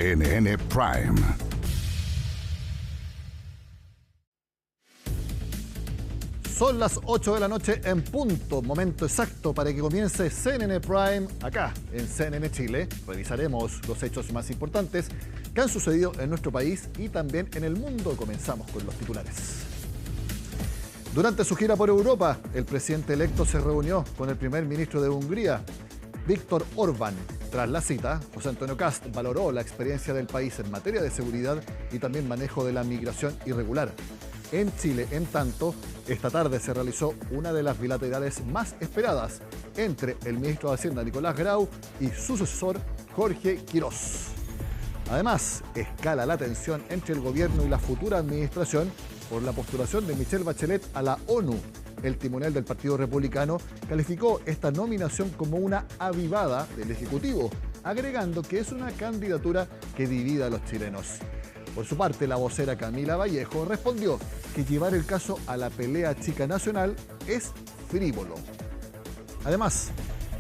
NN Prime. Son las 8 de la noche en punto, momento exacto para que comience CNN Prime acá en CNN Chile. Revisaremos los hechos más importantes que han sucedido en nuestro país y también en el mundo. Comenzamos con los titulares. Durante su gira por Europa, el presidente electo se reunió con el primer ministro de Hungría, Viktor Orbán. Tras la cita, José Antonio Kast valoró la experiencia del país en materia de seguridad y también manejo de la migración irregular. En Chile, en tanto, esta tarde se realizó una de las bilaterales más esperadas entre el ministro de Hacienda Nicolás Grau y su sucesor Jorge Quirós. Además, escala la tensión entre el gobierno y la futura administración por la postulación de Michelle Bachelet a la ONU. El timonel del Partido Republicano calificó esta nominación como una avivada del Ejecutivo, agregando que es una candidatura que divide a los chilenos. Por su parte, la vocera Camila Vallejo respondió que llevar el caso a la pelea chica nacional es frívolo. Además,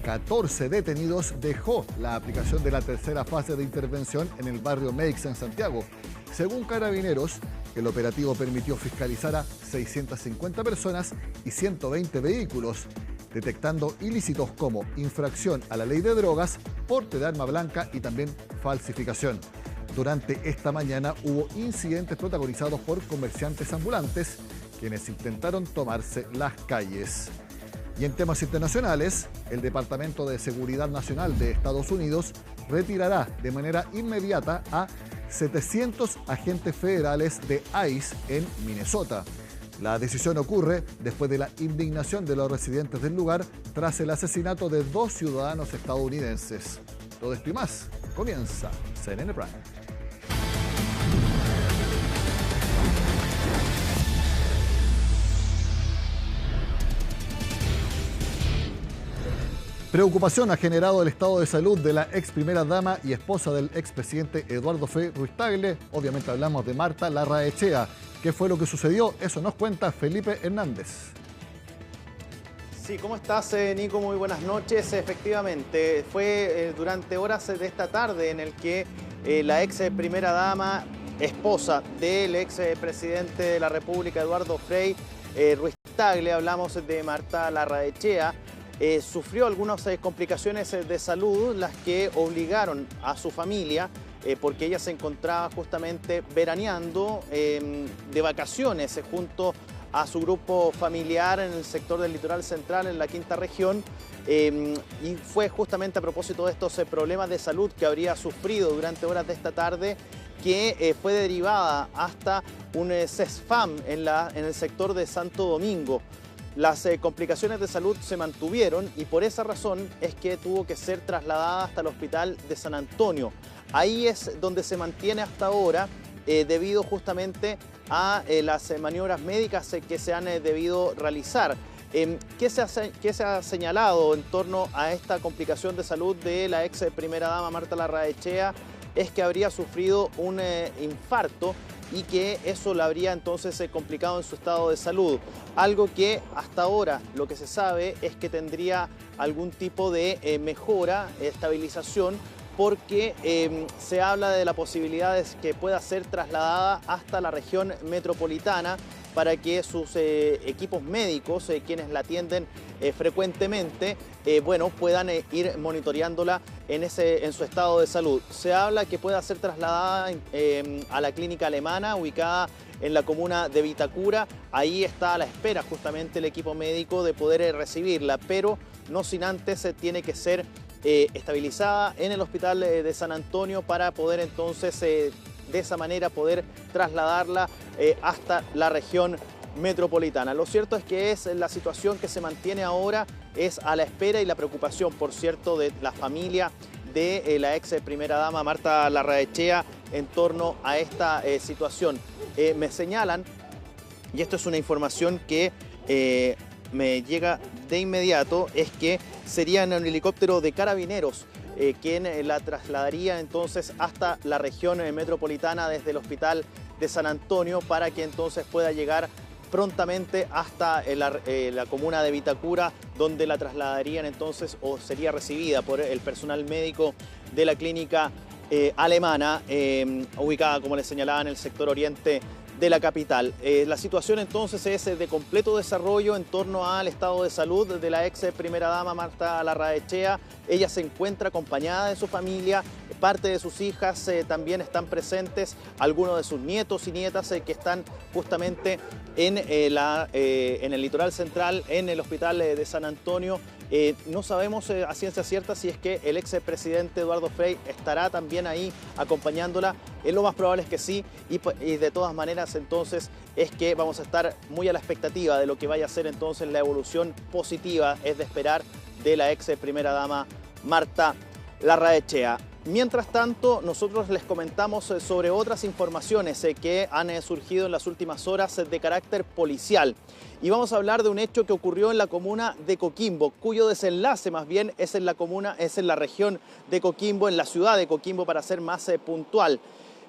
14 detenidos dejó la aplicación de la tercera fase de intervención en el barrio Meix en Santiago. Según Carabineros, el operativo permitió fiscalizar a 650 personas y 120 vehículos, detectando ilícitos como infracción a la ley de drogas, porte de arma blanca y también falsificación. Durante esta mañana hubo incidentes protagonizados por comerciantes ambulantes, quienes intentaron tomarse las calles. Y en temas internacionales, el Departamento de Seguridad Nacional de Estados Unidos retirará de manera inmediata a 700 agentes federales de ICE en Minnesota. La decisión ocurre después de la indignación de los residentes del lugar tras el asesinato de 2 ciudadanos estadounidenses. Todo esto y más comienza CNN Prime. Preocupación ha generado el estado de salud de la ex primera dama y esposa del expresidente Eduardo Frei Ruiz-Tagle. Obviamente hablamos de Marta Larraechea. ¿Qué fue lo que sucedió? Eso nos cuenta Felipe Hernández. Sí, ¿cómo estás, Nico? Muy buenas noches. Efectivamente, fue durante horas de esta tarde en el que la ex primera dama, esposa del ex presidente de la República, Eduardo Frei Ruiz-Tagle, hablamos de Marta Larraechea, sufrió algunas complicaciones de salud, las que obligaron a su familia, porque ella se encontraba justamente veraneando de vacaciones junto a su grupo familiar en el sector del litoral central, en la quinta región, y fue justamente a propósito de estos problemas de salud que habría sufrido durante horas de esta tarde que fue derivada hasta un CESFAM en el sector de Santo Domingo. Las complicaciones de salud se mantuvieron y por esa razón es que tuvo que ser trasladada hasta el hospital de San Antonio. Ahí es donde se mantiene hasta ahora debido justamente a las maniobras médicas que se han debido realizar. ¿Qué se ha señalado en torno a esta complicación de salud de la ex primera dama Marta Larraechea? Es que habría sufrido un infarto y que eso le habría entonces complicado en su estado de salud. Algo que hasta ahora lo que se sabe es que tendría algún tipo de mejora, estabilización, porque se habla de la posibilidad de que pueda ser trasladada hasta la región metropolitana para que sus equipos médicos, quienes la atienden frecuentemente, puedan ir monitoreándola en su estado de salud. Se habla que pueda ser trasladada a la clínica alemana ubicada en la comuna de Vitacura. Ahí está a la espera justamente el equipo médico de poder recibirla, pero no sin antes tiene que ser estabilizada en el hospital de San Antonio para poder entonces de esa manera poder trasladarla hasta la región metropolitana. Lo cierto es que es la situación que se mantiene ahora, es a la espera y la preocupación, por cierto, de la familia de la ex primera dama Marta Larraechea en torno a esta situación. Me señalan, y esto es una información que me llega de inmediato, es que sería en un helicóptero de Carabineros quien la trasladaría entonces hasta la región metropolitana desde el hospital de San Antonio para que entonces pueda llegar prontamente hasta la comuna de Vitacura, donde la trasladarían entonces o sería recibida por el personal médico de la clínica alemana, ubicada, como les señalaba, en el sector oriente de la capital. La situación entonces es de completo desarrollo en torno al estado de salud de la ex primera dama Marta Larraechea. Ella se encuentra acompañada de su familia, parte de sus hijas también están presentes, algunos de sus nietos y nietas que están justamente en el litoral central, en el hospital de San Antonio. No sabemos a ciencia cierta si es que el expresidente Eduardo Frei estará también ahí acompañándola. Lo más probable es que sí, y de todas maneras entonces es que vamos a estar muy a la expectativa de lo que vaya a ser entonces la evolución positiva, es de esperar, de la ex primera dama Marta Larraechea. Mientras tanto, nosotros les comentamos sobre otras informaciones que han surgido en las últimas horas de carácter policial. Y vamos a hablar de un hecho que ocurrió en la comuna de Coquimbo, cuyo desenlace más bien es en la región de Coquimbo, en la ciudad de Coquimbo para ser más puntual.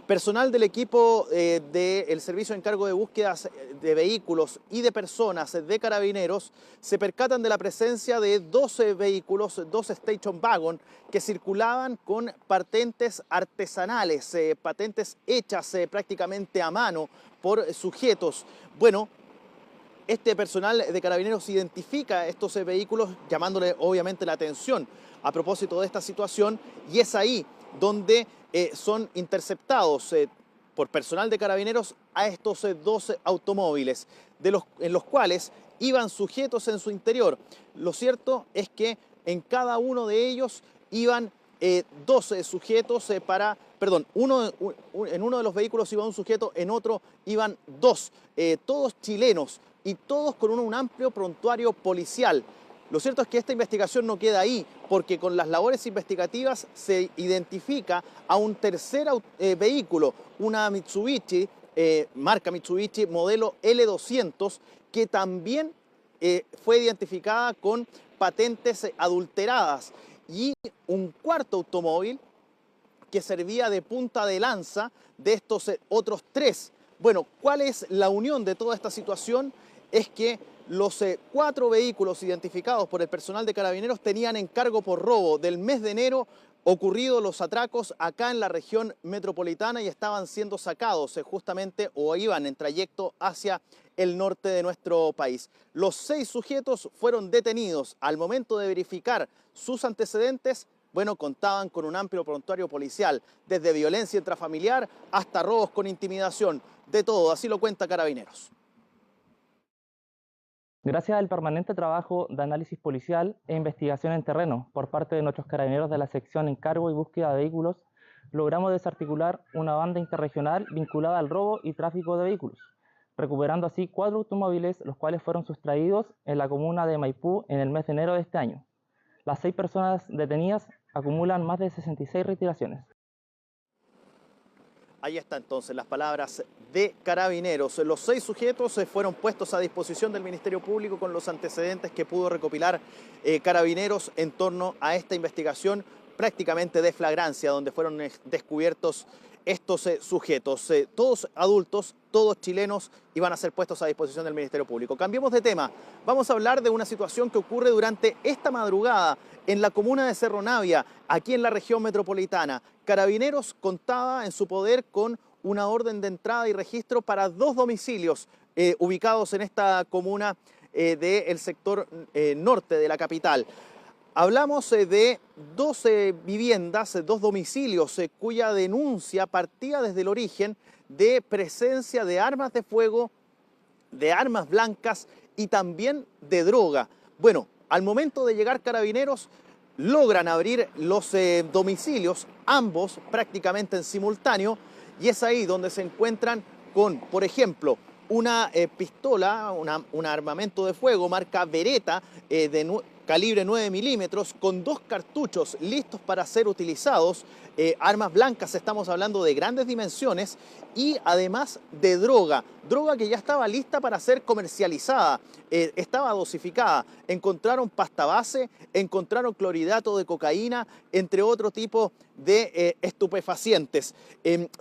Personal del equipo del Servicio de Encargo de Búsquedas de Vehículos y de Personas de Carabineros se percatan de la presencia de 12 vehículos, 2 station wagon, que circulaban con patentes artesanales, patentes hechas prácticamente a mano por sujetos. Bueno, este personal de Carabineros identifica estos vehículos llamándole obviamente la atención a propósito de esta situación, y es ahí donde son interceptados por personal de Carabineros a estos 12 automóviles, en los cuales iban sujetos en su interior. Lo cierto es que en cada uno de ellos iban 12 sujetos en uno de los vehículos iba un sujeto, en otro iban 2, todos chilenos y todos con un amplio prontuario policial. Lo cierto es que esta investigación no queda ahí, porque con las labores investigativas se identifica a un tercer vehículo, una Mitsubishi, marca Mitsubishi, modelo L200, que también fue identificada con patentes adulteradas, y un cuarto automóvil que servía de punta de lanza de estos otros 3. Bueno, ¿cuál es la unión de toda esta situación? Es que los 4 vehículos identificados por el personal de Carabineros tenían encargo por robo del mes de enero ocurridos los atracos acá en la región metropolitana y estaban siendo sacados justamente o iban en trayecto hacia el norte de nuestro país. Los 6 sujetos fueron detenidos. Al momento de verificar sus antecedentes, bueno, contaban con un amplio prontuario policial, desde violencia intrafamiliar hasta robos con intimidación, de todo, así lo cuenta Carabineros. Gracias al permanente trabajo de análisis policial e investigación en terreno por parte de nuestros carabineros de la sección Encargo y Búsqueda de Vehículos, logramos desarticular una banda interregional vinculada al robo y tráfico de vehículos, recuperando así 4 automóviles, los cuales fueron sustraídos en la comuna de Maipú en el mes de enero de este año. Las 6 personas detenidas acumulan más de 66 retiraciones. Ahí está entonces las palabras de Carabineros. Los 6 sujetos fueron puestos a disposición del Ministerio Público con los antecedentes que pudo recopilar Carabineros en torno a esta investigación prácticamente de flagrancia, donde fueron descubiertos estos sujetos. Todos adultos, todos chilenos, iban a ser puestos a disposición del Ministerio Público. Cambiemos de tema. Vamos a hablar de una situación que ocurre durante esta madrugada en la comuna de Cerro Navia, aquí en la región metropolitana. Carabineros contaba en su poder con una orden de entrada y registro para 2 domicilios ubicados en esta comuna del sector norte de la capital. Hablamos de 12 viviendas, 2 domicilios, cuya denuncia partía desde el origen de presencia de armas de fuego, de armas blancas y también de droga. Bueno, al momento de llegar Carabineros, logran abrir los domicilios, ambos prácticamente en simultáneo, y es ahí donde se encuentran con, por ejemplo, una pistola, un armamento de fuego marca Beretta calibre 9 milímetros con 2 cartuchos listos para ser utilizados, armas blancas, estamos hablando de grandes dimensiones, y además de droga que ya estaba lista para ser comercializada, estaba dosificada. Encontraron pasta base, encontraron clorhidrato de cocaína, entre otro tipo de estupefacientes.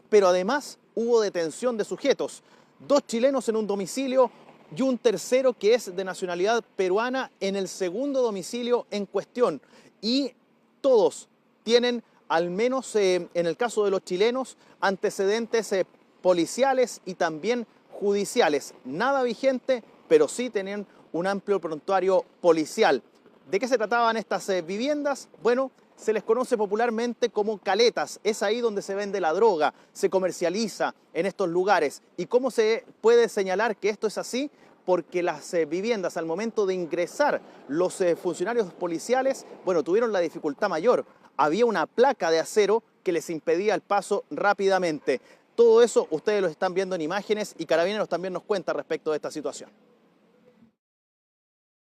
Pero además hubo detención de sujetos, 2 chilenos en un domicilio y un tercero que es de nacionalidad peruana en el segundo domicilio en cuestión. Y todos tienen al menos en el caso de los chilenos, antecedentes policiales y también judiciales. Nada vigente, pero sí tenían un amplio prontuario policial. ¿De qué se trataban estas viviendas? Bueno, se les conoce popularmente como caletas. Es ahí donde se vende la droga, se comercializa en estos lugares. ¿Y cómo se puede señalar que esto es así? Porque las viviendas, al momento de ingresar los funcionarios policiales, bueno, tuvieron la dificultad mayor. Había una placa de acero que les impedía el paso rápidamente. Todo eso ustedes lo están viendo en imágenes y Carabineros también nos cuenta respecto de esta situación.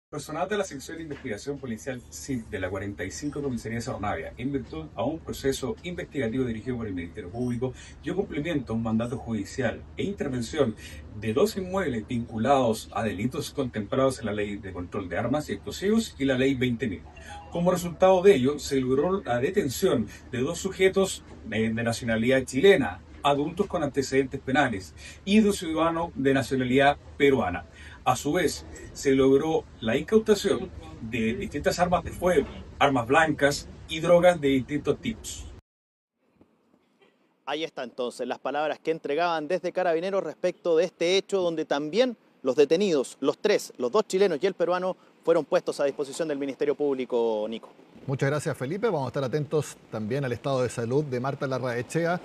Personal de la sección de investigación policial CIP de la 45 Comisaría de Cerro Navia, en virtud a un proceso investigativo dirigido por el Ministerio Público, dio cumplimiento a un mandato judicial e intervención de 2 inmuebles vinculados a delitos contemplados en la Ley de Control de Armas y Explosivos y la Ley 20.000. Como resultado de ello, se logró la detención de 2 sujetos de nacionalidad chilena, adultos con antecedentes penales, y de un ciudadano de nacionalidad peruana. A su vez, se logró la incautación de distintas armas de fuego, armas blancas y drogas de distintos tipos. Ahí está entonces las palabras que entregaban desde Carabineros respecto de este hecho, donde también los detenidos, los 3, los 2 chilenos y el peruano, fueron puestos a disposición del Ministerio Público, Nico. Muchas gracias, Felipe. Vamos a estar atentos también al estado de salud de Marta Larraechea.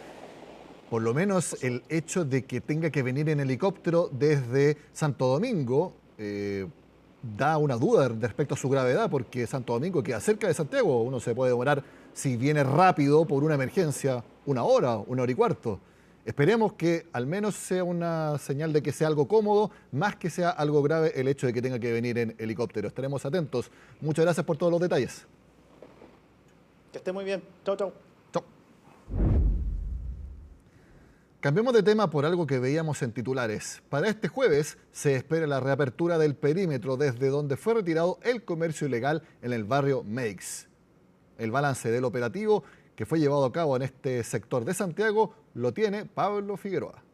Por lo menos el hecho de que tenga que venir en helicóptero desde Santo Domingo da una duda respecto a su gravedad, porque Santo Domingo queda cerca de Santiago. Uno se puede demorar, si viene rápido por una emergencia, 1 hora, 1 hora y cuarto. Esperemos que al menos sea una señal de que sea algo cómodo, más que sea algo grave el hecho de que tenga que venir en helicóptero. Estaremos atentos. Muchas gracias por todos los detalles. Que esté muy bien. Chau, chau. Chau. Cambiemos de tema por algo que veíamos en titulares. Para este jueves se espera la reapertura del perímetro desde donde fue retirado el comercio ilegal en el barrio Meix. El balance del operativo que fue llevado a cabo en este sector de Santiago lo tiene Pablo Figueroa.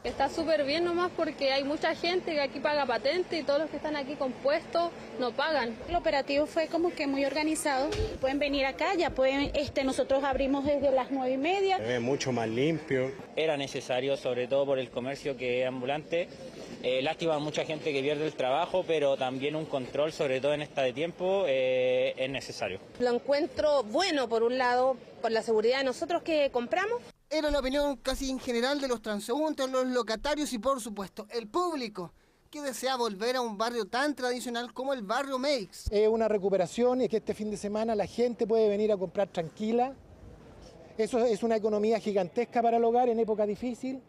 Está súper bien nomás porque hay mucha gente que aquí paga patente y todos los que están aquí con puestos no pagan. El operativo fue como que muy organizado. Pueden venir acá, ya pueden, nosotros abrimos desde las 9:30. Se ve mucho más limpio. Era necesario, sobre todo por el comercio que es ambulante. Lástima a mucha gente que pierde el trabajo, pero también un control, sobre todo en esta de tiempo, es necesario. Lo encuentro bueno, por un lado, por la seguridad de nosotros que compramos. Era la opinión casi en general de los transeúntes, los locatarios y, por supuesto, el público, que desea volver a un barrio tan tradicional como el barrio Meix. Es una recuperación y que este fin de semana la gente puede venir a comprar tranquila. Eso es una economía gigantesca para el hogar en época difícil.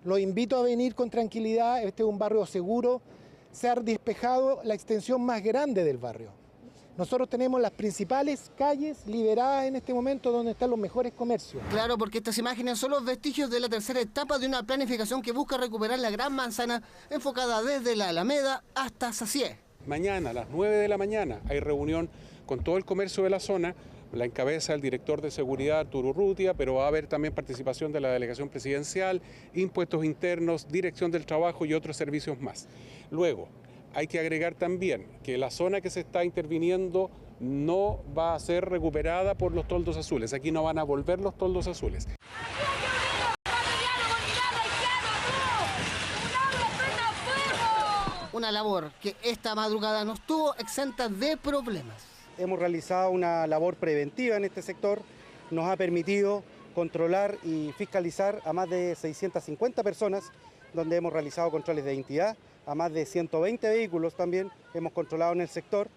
Los invito a venir con tranquilidad. Este es un barrio seguro. Se ha despejado la extensión más grande del barrio. Nosotros tenemos las principales calles liberadas en este momento donde están los mejores comercios. Claro, porque estas imágenes son los vestigios de la tercera etapa de una planificación que busca recuperar la Gran Manzana, enfocada desde la Alameda hasta Sacié. Mañana a las 9 de la mañana hay reunión con todo el comercio de la zona. La encabeza el director de seguridad Arturo Urrutia, pero va a haber también participación de la delegación presidencial, impuestos internos, dirección del trabajo y otros servicios más. Luego, hay que agregar también que la zona que se está interviniendo no va a ser recuperada por los toldos azules. Aquí no van a volver los toldos azules. Una labor que esta madrugada no estuvo exenta de problemas. Hemos realizado una labor preventiva en este sector. Nos ha permitido controlar y fiscalizar a más de 650 personas, donde hemos realizado controles de identidad. A más de 120 vehículos también hemos controlado en el sector.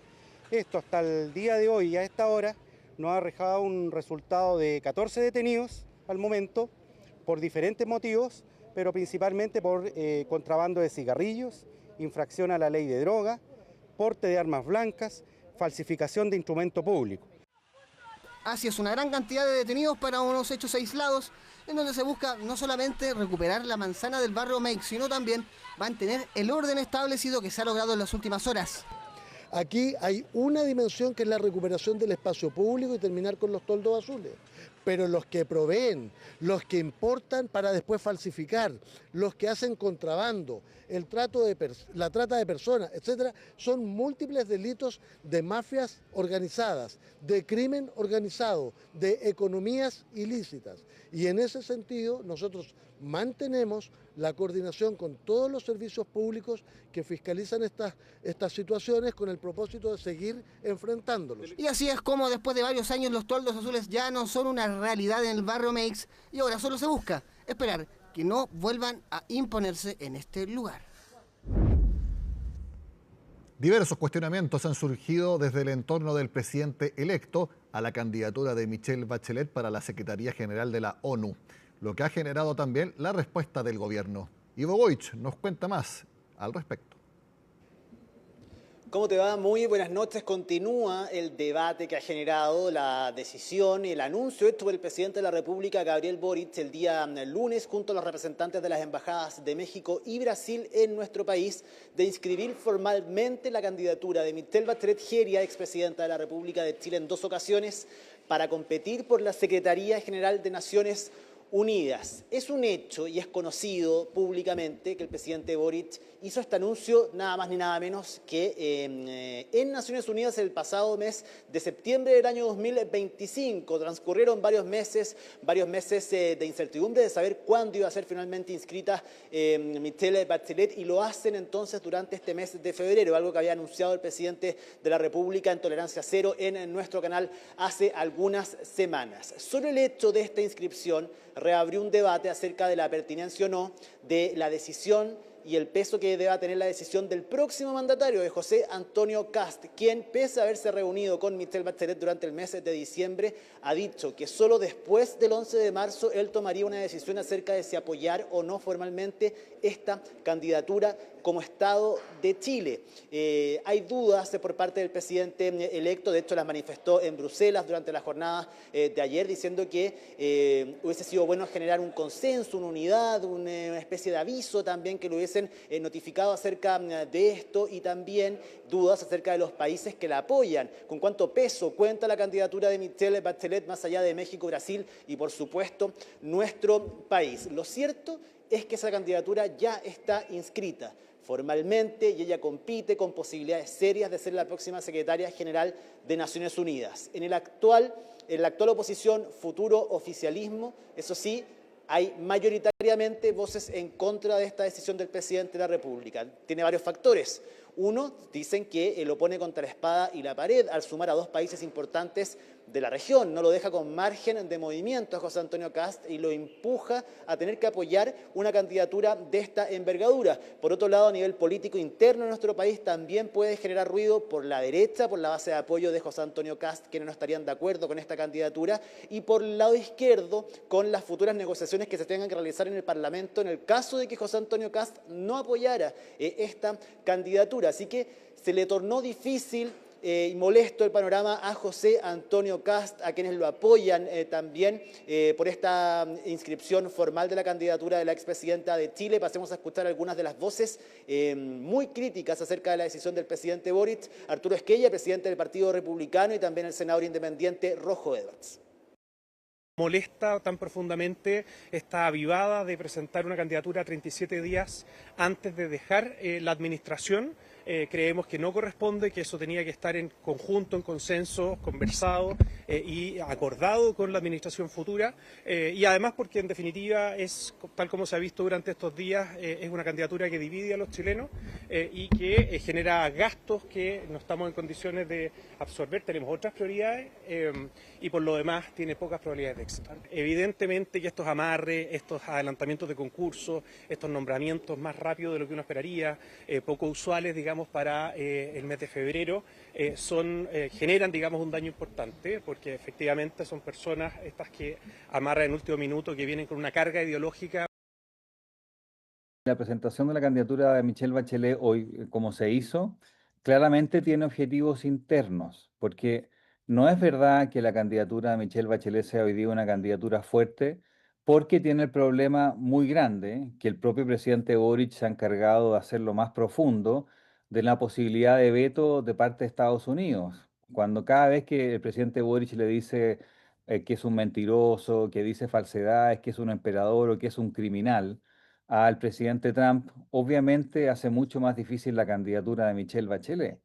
Esto hasta el día de hoy y a esta hora nos ha arrojado un resultado de 14 detenidos al momento por diferentes motivos, pero principalmente por contrabando de cigarrillos, infracción a la ley de droga, porte de armas blancas, falsificación de instrumento público. Así es, una gran cantidad de detenidos para unos hechos aislados en donde se busca no solamente recuperar la manzana del barrio Meix, sino también mantener el orden establecido que se ha logrado en las últimas horas. Aquí hay una dimensión que es la recuperación del espacio público y terminar con los toldos azules. pero los que proveen, los que importan para después falsificar, los que hacen contrabando, la trata de personas, etcétera, son múltiples delitos de mafias organizadas, de crimen organizado, de economías ilícitas. Y en ese sentido nosotros mantenemos la coordinación con todos los servicios públicos que fiscalizan estas situaciones con el propósito de seguir enfrentándolos. Y así es como después de varios años los toldos azules ya no son una realidad en el barrio Meix y ahora solo se busca esperar que no vuelvan a imponerse en este lugar. Diversos cuestionamientos han surgido desde el entorno del presidente electo a la candidatura de Michelle Bachelet para la Secretaría General de la ONU, lo que ha generado también la respuesta del gobierno. Ivo Goich nos cuenta más al respecto. ¿Cómo te va? Muy buenas noches. Continúa el debate que ha generado la decisión y el anuncio hecho por el presidente de la República, Gabriel Boric, el día lunes, junto a los representantes de las embajadas de México y Brasil en nuestro país, de inscribir formalmente la candidatura de Michelle Bachelet Jeria, expresidenta de la República de Chile, en 2 ocasiones, para competir por la Secretaría General de Naciones Unidas. Es un hecho y es conocido públicamente que el presidente Boric hizo este anuncio nada más ni nada menos que en Naciones Unidas el pasado mes de septiembre del año 2025. Transcurrieron varios meses de incertidumbre de saber cuándo iba a ser finalmente inscrita Michelle Bachelet, y lo hacen entonces durante este mes de febrero, algo que había anunciado el presidente de la República en Tolerancia Cero en nuestro canal hace algunas semanas. Solo el hecho de esta inscripción reabrió un debate acerca de la pertinencia o no de la decisión y el peso que deba tener la decisión del próximo mandatario, de José Antonio Kast, quien, pese a haberse reunido con Michelle Bachelet durante el mes de diciembre, ha dicho que solo después del 11 de marzo él tomaría una decisión acerca de si apoyar o no formalmente esta candidatura como Estado de Chile. Hay dudas por parte del presidente electo, de hecho las manifestó en Bruselas durante la jornada de ayer, diciendo que hubiese sido bueno generar un consenso, una unidad, una especie de aviso también que lo hubiesen notificado acerca de esto, y también dudas acerca de los países que la apoyan, con cuánto peso cuenta la candidatura de Michelle Bachelet más allá de México, Brasil y por supuesto nuestro país. Lo cierto es que esa candidatura ya está inscrita formalmente y ella compite con posibilidades serias de ser la próxima secretaria general de Naciones Unidas. En la actual oposición, futuro oficialismo, eso sí, hay mayoritariamente voces en contra de esta decisión del presidente de la República. Tiene varios factores. Uno, dicen que lo pone contra la espada y la pared al sumar a 2 países importantes de la región. No lo deja con margen de movimiento a José Antonio Kast y lo empuja a tener que apoyar una candidatura de esta envergadura. Por otro lado, a nivel político interno de nuestro país también puede generar ruido por la derecha, por la base de apoyo de José Antonio Kast, quienes no estarían de acuerdo con esta candidatura, y por el lado izquierdo con las futuras negociaciones que se tengan que realizar en el Parlamento en el caso de que José Antonio Kast no apoyara esta candidatura. Así que se le tornó difícil y molesto el panorama a José Antonio Kast, a quienes lo apoyan también por esta inscripción formal de la candidatura de la expresidenta de Chile. Pasemos a escuchar algunas de las voces muy críticas acerca de la decisión del presidente Boric. Arturo Esquella, presidente del Partido Republicano, y también el senador independiente Rojo Edwards. Molesta tan profundamente esta avivada de presentar una candidatura a 37 días antes de dejar la administración. Creemos que no corresponde, que eso tenía que estar en conjunto, en consenso, conversado y acordado con la administración futura, y además porque en definitiva es, tal como se ha visto durante estos días, es una candidatura que divide a los chilenos y que genera gastos que no estamos en condiciones de absorber. Tenemos otras prioridades y por lo demás tiene pocas probabilidades de éxito. Evidentemente que estos amarres, estos adelantamientos de concursos, estos nombramientos más rápidos de lo que uno esperaría, poco usuales, digamos, para el mes de febrero, generan, digamos, un daño importante, porque efectivamente son personas estas que amarran en último minuto, que vienen con una carga ideológica. La presentación de la candidatura de Michelle Bachelet hoy, como se hizo, claramente tiene objetivos internos, porque no es verdad que la candidatura de Michelle Bachelet sea hoy día una candidatura fuerte, porque tiene el problema muy grande, que el propio presidente Boric se ha encargado de hacerlo más profundo, de la posibilidad de veto de parte de Estados Unidos. Cuando cada vez que el presidente Boric le dice que es un mentiroso, que dice falsedades, que es un emperador o que es un criminal, al presidente Trump, obviamente hace mucho más difícil la candidatura de Michelle Bachelet.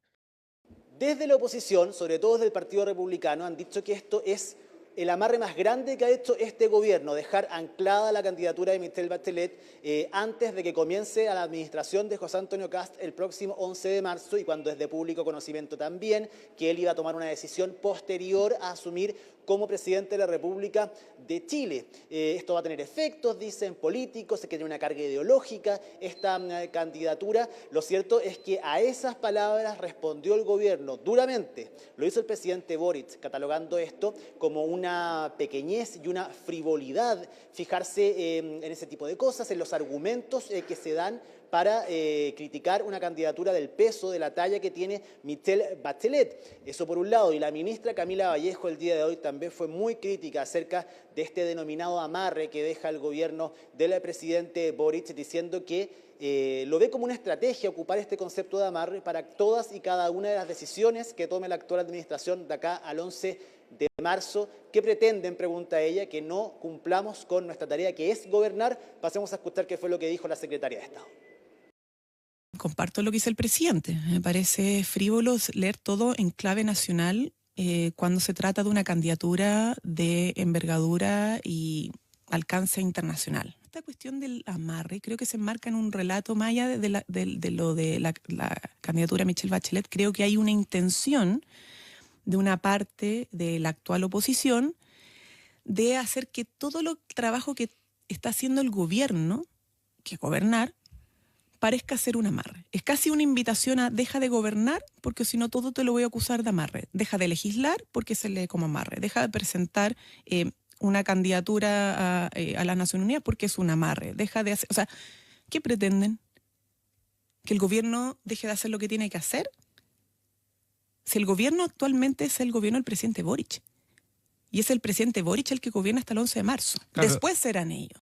Desde la oposición, sobre todo desde el Partido Republicano, han dicho que esto es el amarre más grande que ha hecho este gobierno, dejar anclada la candidatura de Michelle Bachelet antes de que comience a la administración de José Antonio Kast el próximo 11 de marzo y cuando es de público conocimiento también que él iba a tomar una decisión posterior a asumir como presidente de la República de Chile. Esto va a tener efectos, dicen políticos, que tiene una carga ideológica esta candidatura. Lo cierto es que a esas palabras respondió el gobierno duramente. Lo hizo el presidente Boric, catalogando esto como una pequeñez y una frivolidad, fijarse en ese tipo de cosas, en los argumentos que se dan para criticar una candidatura del peso, de la talla que tiene Michelle Bachelet. Eso por un lado. Y la ministra Camila Vallejo el día de hoy también fue muy crítica acerca de este denominado amarre que deja el gobierno del presidente Boric, diciendo que lo ve como una estrategia ocupar este concepto de amarre para todas y cada una de las decisiones que tome la actual administración de acá al 11 de marzo. ¿Qué pretenden?, pregunta ella, que no cumplamos con nuestra tarea, que es gobernar. Pasemos a escuchar qué fue lo que dijo la secretaria de Estado. Comparto lo que dice el presidente. Me parece frívolo leer todo en clave nacional cuando se trata de una candidatura de envergadura y alcance internacional. Esta cuestión del amarre creo que se enmarca en un relato más allá de la candidatura de Michelle Bachelet. Creo que hay una intención de una parte de la actual oposición de hacer que todo el trabajo que está haciendo el gobierno, que es gobernar, parezca ser un amarre. Es casi una invitación a deja de gobernar porque si no todo te lo voy a acusar de amarre. Deja de legislar porque se lee como amarre. Deja de presentar una candidatura a las Naciones Unidas porque es un amarre. Deja de hacer, o sea, ¿qué pretenden? ¿Que el gobierno deje de hacer lo que tiene que hacer? Si el gobierno actualmente es el gobierno del presidente Boric. Y es el presidente Boric el que gobierna hasta el 11 de marzo. Claro. Después serán ellos.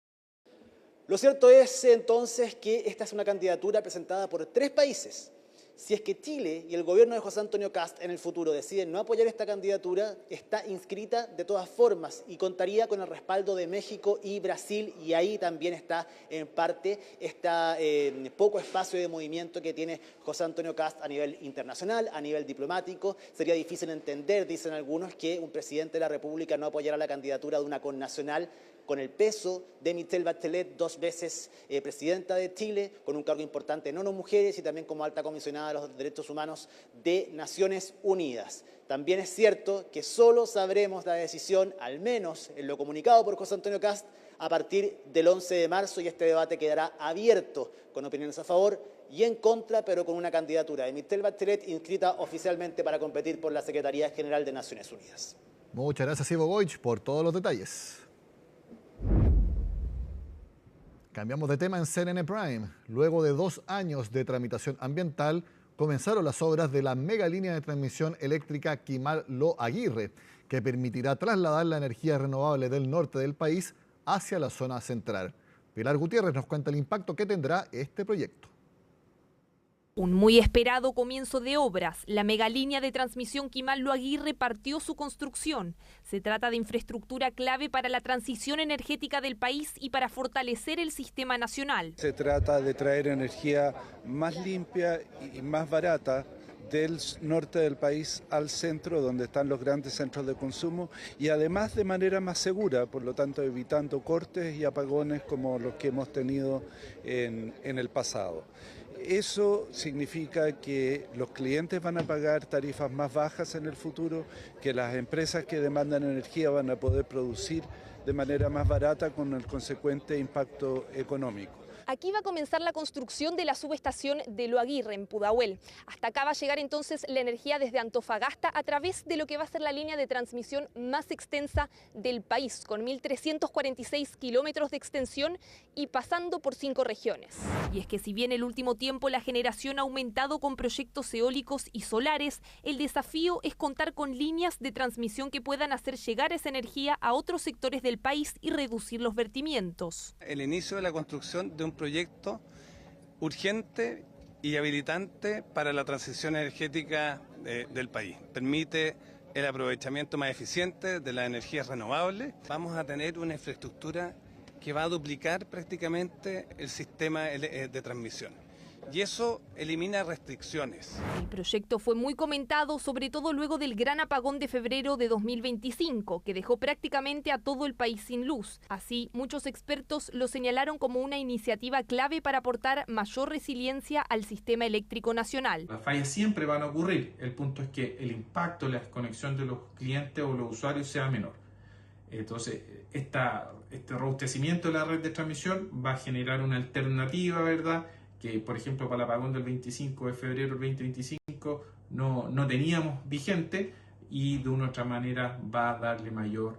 Lo cierto es entonces que esta es una candidatura presentada por 3 países. Si es que Chile y el gobierno de José Antonio Kast en el futuro deciden no apoyar esta candidatura, está inscrita de todas formas y contaría con el respaldo de México y Brasil, y ahí también está en parte poco espacio de movimiento que tiene José Antonio Kast a nivel internacional, a nivel diplomático. Sería difícil entender, dicen algunos, que un presidente de la República no apoyara la candidatura de una connacional con el peso de Michelle Bachelet, 2 veces presidenta de Chile, con un cargo importante en ONU Mujeres y también como alta comisionada de los derechos humanos de Naciones Unidas. También es cierto que solo sabremos la decisión, al menos en lo comunicado por José Antonio Kast, a partir del 11 de marzo, y este debate quedará abierto con opiniones a favor y en contra, pero con una candidatura de Michelle Bachelet inscrita oficialmente para competir por la Secretaría General de Naciones Unidas. Muchas gracias, Ivo Goich, por todos los detalles. Cambiamos de tema en CNN Prime. Luego de 2 años de tramitación ambiental, comenzaron las obras de la mega línea de transmisión eléctrica Quimal-Lo Aguirre, que permitirá trasladar la energía renovable del norte del país hacia la zona central. Pilar Gutiérrez nos cuenta el impacto que tendrá este proyecto. Un muy esperado comienzo de obras. La megalínea de transmisión Quimal-Lo Aguirre partió su construcción. Se trata de infraestructura clave para la transición energética del país y para fortalecer el sistema nacional. Se trata de traer energía más limpia y más barata del norte del país al centro, donde están los grandes centros de consumo, y además de manera más segura, por lo tanto evitando cortes y apagones como los que hemos tenido en el pasado. Eso significa que los clientes van a pagar tarifas más bajas en el futuro, que las empresas que demandan energía van a poder producir de manera más barata con el consecuente impacto económico. Aquí va a comenzar la construcción de la subestación de Lo Aguirre, en Pudahuel. Hasta acá va a llegar entonces la energía desde Antofagasta a través de lo que va a ser la línea de transmisión más extensa del país, con 1.346 kilómetros de extensión y pasando por 5 regiones. Y es que si bien el último tiempo la generación ha aumentado con proyectos eólicos y solares, el desafío es contar con líneas de transmisión que puedan hacer llegar esa energía a otros sectores del país y reducir los vertimientos. El inicio de la construcción de un proyecto urgente y habilitante para la transición energética del país. Permite el aprovechamiento más eficiente de las energías renovables. Vamos a tener una infraestructura que va a duplicar prácticamente el sistema de transmisión. Y eso elimina restricciones. El proyecto fue muy comentado, sobre todo luego del gran apagón de febrero de 2025, que dejó prácticamente a todo el país sin luz. Así, muchos expertos lo señalaron como una iniciativa clave para aportar mayor resiliencia al sistema eléctrico nacional. Las fallas siempre van a ocurrir. El punto es que el impacto en la desconexión de los clientes o los usuarios sea menor. Entonces, este robustecimiento de la red de transmisión va a generar una alternativa, ¿verdad?, que por ejemplo para el apagón del 25 de febrero del 2025 no teníamos vigente, y de una u otra manera va a darle mayor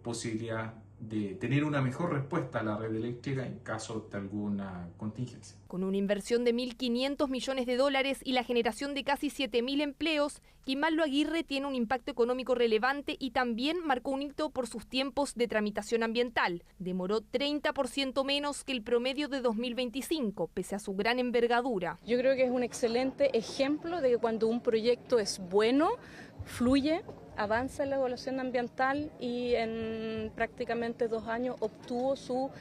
posibilidad de tener una mejor respuesta a la red eléctrica en caso de alguna contingencia. Con una inversión de 1.500 millones de dólares y la generación de casi 7.000 empleos, Kimal Lo Aguirre tiene un impacto económico relevante y también marcó un hito por sus tiempos de tramitación ambiental. Demoró 30% menos que el promedio de 2025, pese a su gran envergadura. Yo creo que es un excelente ejemplo de que cuando un proyecto es bueno, fluye, avanza en la evaluación ambiental, y en prácticamente 2 años obtuvo su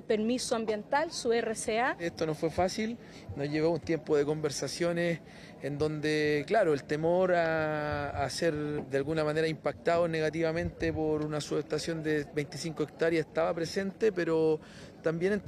permiso ambiental, su RCA. Esto no fue fácil, nos llevó un tiempo de conversaciones en donde, claro, el temor a ser de alguna manera impactado negativamente por una subestación de 25 hectáreas estaba presente, pero también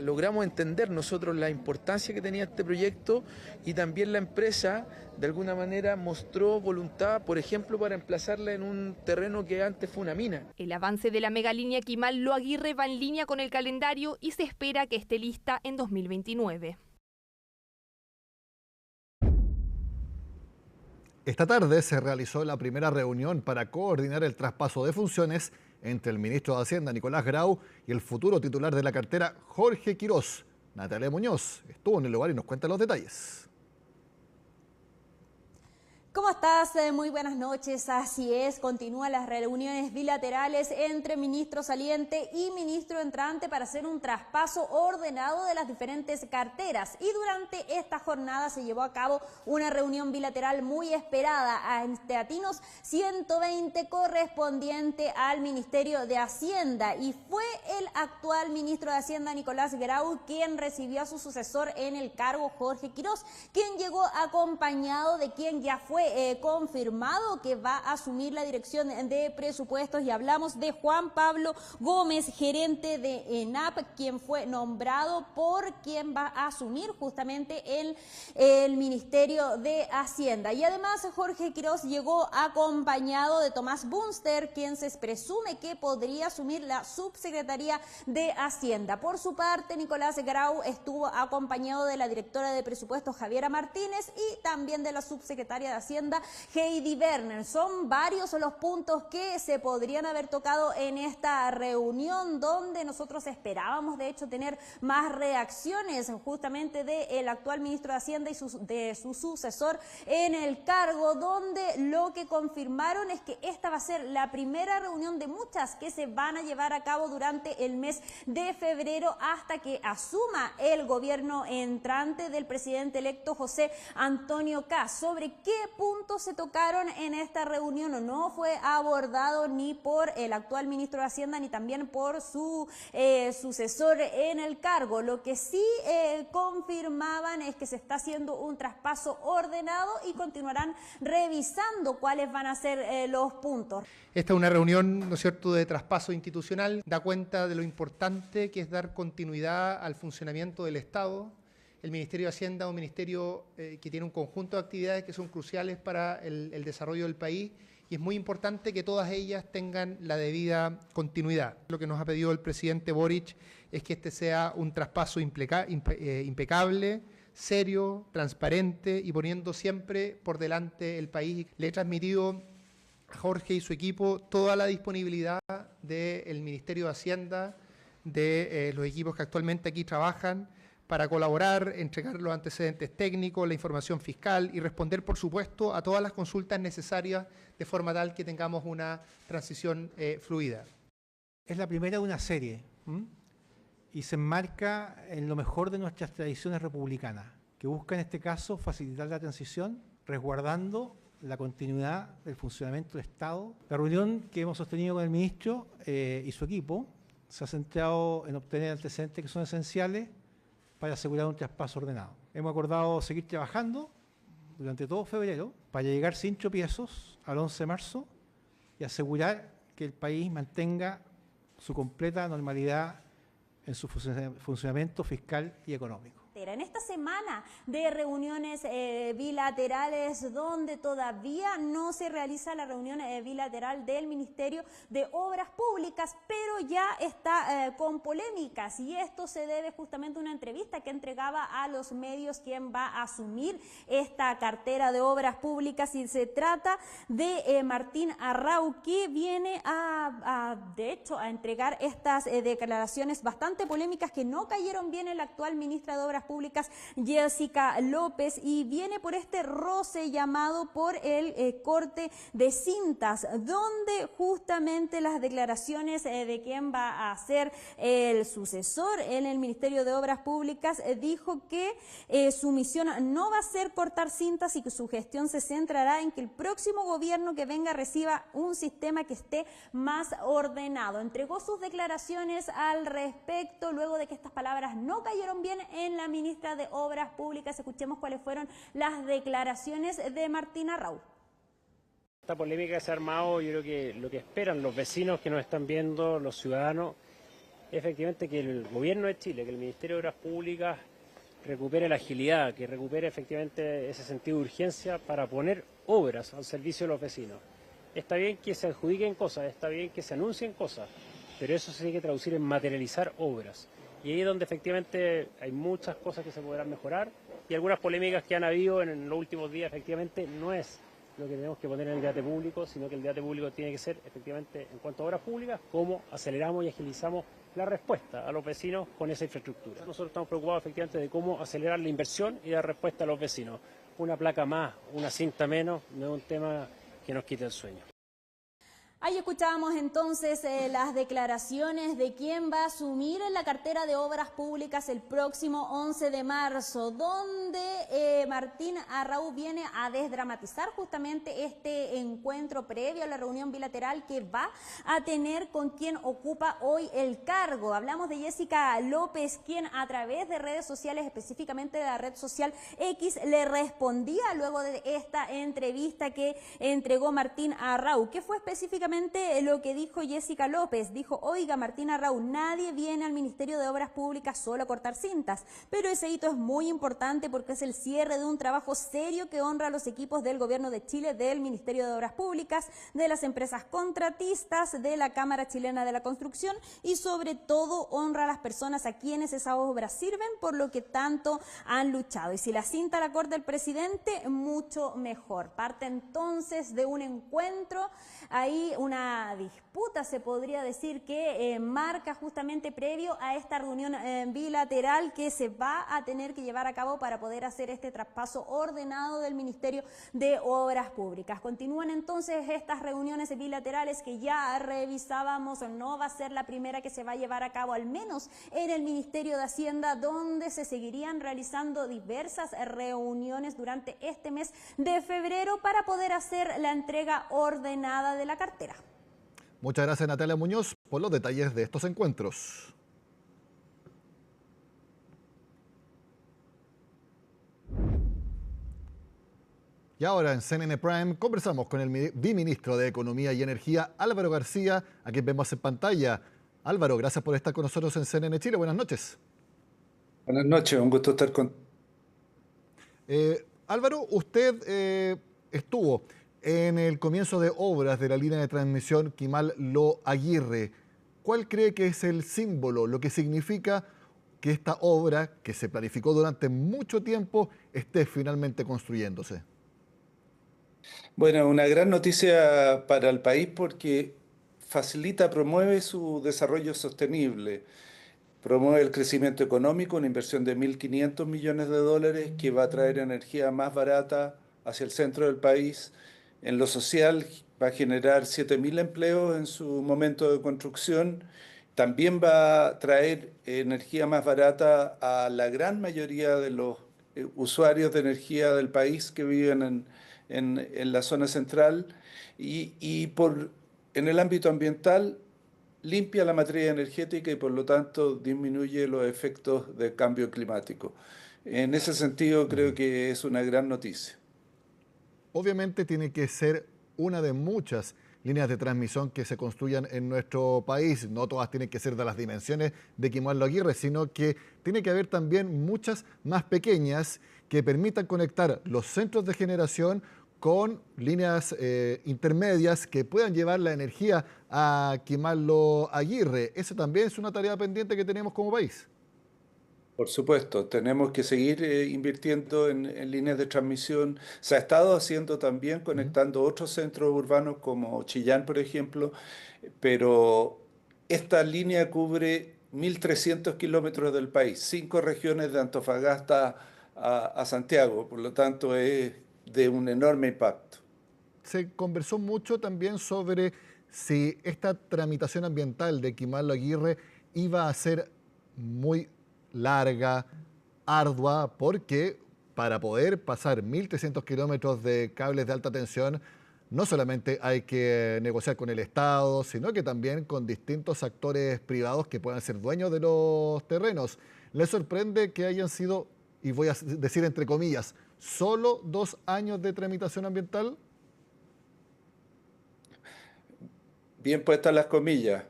logramos entender nosotros la importancia que tenía este proyecto, y también la empresa de alguna manera mostró voluntad, por ejemplo, para emplazarla en un terreno que antes fue una mina. El avance de la megalínea Kimal Lo Aguirre va en línea con el calendario y se espera que esté lista en 2029. Esta tarde se realizó la primera reunión para coordinar el traspaso de funciones entre el ministro de Hacienda, Nicolás Grau, y el futuro titular de la cartera, Jorge Quirós. Natalia Muñoz estuvo en el lugar y nos cuenta los detalles. ¿Cómo estás? Muy buenas noches. Así es, continúan las reuniones bilaterales entre ministro saliente y ministro entrante para hacer un traspaso ordenado de las diferentes carteras. Y durante esta jornada se llevó a cabo una reunión bilateral muy esperada ante Atinos 120 correspondiente al Ministerio de Hacienda. Y fue el actual ministro de Hacienda, Nicolás Grau, quien recibió a su sucesor en el cargo, Jorge Quirós, quien llegó acompañado de quien ya fue confirmado que va a asumir la dirección de presupuestos, y hablamos de Juan Pablo Gómez, gerente de ENAP, quien fue nombrado por quien va a asumir justamente el Ministerio de Hacienda. Y además Jorge Quirós llegó acompañado de Tomás Bunster, quien se presume que podría asumir la subsecretaría de Hacienda. Por su parte, Nicolás Grau estuvo acompañado de la directora de presupuestos, Javiera Martínez, y también de la subsecretaria de Hacienda, Heidi Werner. Son varios los puntos que se podrían haber tocado en esta reunión, donde nosotros esperábamos de hecho tener más reacciones justamente del actual ministro de Hacienda y de su sucesor en el cargo, donde lo que confirmaron es que esta va a ser la primera reunión de muchas que se van a llevar a cabo durante el mes de febrero hasta que asuma el gobierno entrante del presidente electo José Antonio Kast. ¿Sobre qué puntos se tocaron en esta reunión? No fue abordado ni por el actual ministro de Hacienda ni también por su sucesor en el cargo. Lo que sí confirmaban es que se está haciendo un traspaso ordenado y continuarán revisando cuáles van a ser los puntos. Esta es una reunión, ¿no es cierto?, de traspaso institucional. Da cuenta de lo importante que es dar continuidad al funcionamiento del Estado. El Ministerio de Hacienda es un ministerio que tiene un conjunto de actividades que son cruciales para el desarrollo del país, y es muy importante que todas ellas tengan la debida continuidad. Lo que nos ha pedido el presidente Boric es que este sea un traspaso impecable, serio, transparente y poniendo siempre por delante el país. Le he transmitido a Jorge y su equipo toda la disponibilidad del Ministerio de Hacienda, de los equipos que actualmente aquí trabajan, para colaborar, entregar los antecedentes técnicos, la información fiscal y responder, por supuesto, a todas las consultas necesarias de forma tal que tengamos una transición fluida. Es la primera de una serie y se enmarca en lo mejor de nuestras tradiciones republicanas, que busca en este caso facilitar la transición, resguardando la continuidad del funcionamiento del Estado. La reunión que hemos sostenido con el ministro y su equipo se ha centrado en obtener antecedentes que son esenciales para asegurar un traspaso ordenado. Hemos acordado seguir trabajando durante todo febrero para llegar sin tropiezos al 11 de marzo y asegurar que el país mantenga su completa normalidad en su funcionamiento fiscal y económico. En esta semana de reuniones bilaterales donde todavía no se realiza la reunión bilateral del Ministerio de Obras Públicas, pero ya está con polémicas, y esto se debe justamente a una entrevista que entregaba a los medios quien va a asumir esta cartera de Obras Públicas, y se trata de Martín Arrau, que viene de hecho a entregar estas declaraciones bastante polémicas que no cayeron bien en la actual ministra de Obras Públicas, Jessica López, y viene por este roce llamado por el corte de cintas, donde justamente las declaraciones de quien va a ser el sucesor en el Ministerio de Obras Públicas dijo que su misión no va a ser cortar cintas y que su gestión se centrará en que el próximo gobierno que venga reciba un sistema que esté más ordenado. Entregó sus declaraciones al respecto luego de que estas palabras no cayeron bien en la ministra de Obras Públicas. Escuchemos cuáles fueron las declaraciones de Martín Arrau. Esta polémica que se ha armado, yo creo que lo que esperan los vecinos que nos están viendo, los ciudadanos, es efectivamente que el gobierno de Chile, que el Ministerio de Obras Públicas recupere la agilidad, que recupere efectivamente ese sentido de urgencia para poner obras al servicio de los vecinos. Está bien que se adjudiquen cosas, está bien que se anuncien cosas, pero eso se tiene que traducir en materializar obras. Y ahí es donde efectivamente hay muchas cosas que se podrán mejorar, y algunas polémicas que han habido en los últimos días efectivamente no es lo que tenemos que poner en el debate público, sino que el debate público tiene que ser efectivamente en cuanto a obras públicas, cómo aceleramos y agilizamos la respuesta a los vecinos con esa infraestructura. Nosotros estamos preocupados efectivamente de cómo acelerar la inversión y dar respuesta a los vecinos. Una placa más, una cinta menos, no es un tema que nos quite el sueño. Ahí escuchábamos entonces las declaraciones de quién va a asumir en la cartera de Obras Públicas el próximo 11 de marzo, donde Martín Arrau viene a desdramatizar justamente este encuentro previo a la reunión bilateral que va a tener con quien ocupa hoy el cargo. Hablamos de Jessica López, quien a través de redes sociales, específicamente de la red social X, le respondía luego de esta entrevista que entregó Martín Arrau. ¿Qué fue específicamente lo que dijo Jessica López? Dijo: oiga, Martín Arrau, nadie viene al Ministerio de Obras Públicas solo a cortar cintas, pero ese hito es muy importante porque es el cierre de un trabajo serio que honra a los equipos del Gobierno de Chile, del Ministerio de Obras Públicas, de las empresas contratistas, de la Cámara Chilena de la Construcción, y sobre todo honra a las personas a quienes esas obras sirven, por lo que tanto han luchado. Y si la cinta la corta el presidente, mucho mejor. Parte entonces de un encuentro, ahí una disputa, se podría decir, que marca justamente previo a esta reunión bilateral que se va a tener que llevar a cabo para poder hacer este traspaso ordenado del Ministerio de Obras Públicas. Continúan entonces estas reuniones bilaterales que ya revisábamos. No va a ser la primera que se va a llevar a cabo, al menos en el Ministerio de Hacienda, donde se seguirían realizando diversas reuniones durante este mes de febrero para poder hacer la entrega ordenada de la cartera. Muchas gracias, Natalia Muñoz, por los detalles de estos encuentros. Y ahora en CNN Prime conversamos con el viceministro de Economía y Energía, Álvaro García, a quien vemos en pantalla. Álvaro, gracias por estar con nosotros en CNN Chile. Buenas noches. Buenas noches, un gusto estar con... Álvaro, usted estuvo en el comienzo de obras de la línea de transmisión Quimal-Lo Aguirre. ¿Cuál cree que es el símbolo, lo que significa que esta obra, que se planificó durante mucho tiempo, esté finalmente construyéndose? Bueno, una gran noticia para el país porque facilita, promueve su desarrollo sostenible, promueve el crecimiento económico, una inversión de 1.500 millones de dólares que va a traer energía más barata hacia el centro del país. En lo social va a generar 7.000 empleos en su momento de construcción. También va a traer energía más barata a la gran mayoría de los usuarios de energía del país que viven en la zona central en el ámbito ambiental limpia la materia energética y por lo tanto disminuye los efectos del cambio climático. En ese sentido creo que es una gran noticia. Obviamente tiene que ser una de muchas líneas de transmisión que se construyan en nuestro país. No todas tienen que ser de las dimensiones de Kimualdo Aguirre, sino que tiene que haber también muchas más pequeñas que permitan conectar los centros de generación con líneas intermedias que puedan llevar la energía a Kimualdo Aguirre. Esa también es una tarea pendiente que tenemos como país. Por supuesto, tenemos que seguir invirtiendo en líneas de transmisión. Se ha estado haciendo también conectando otros centros urbanos como Chillán, por ejemplo, pero esta línea cubre 1.300 kilómetros del país, 5 regiones de Antofagasta a Santiago, por lo tanto es de un enorme impacto. Se conversó mucho también sobre si esta tramitación ambiental de Kimualdo Aguirre iba a ser muy larga, ardua, porque para poder pasar 1.300 kilómetros de cables de alta tensión, no solamente hay que negociar con el Estado, sino que también con distintos actores privados que puedan ser dueños de los terrenos. ¿Les sorprende que hayan sido, y voy a decir entre comillas, solo 2 años de tramitación ambiental? Bien puestas las comillas,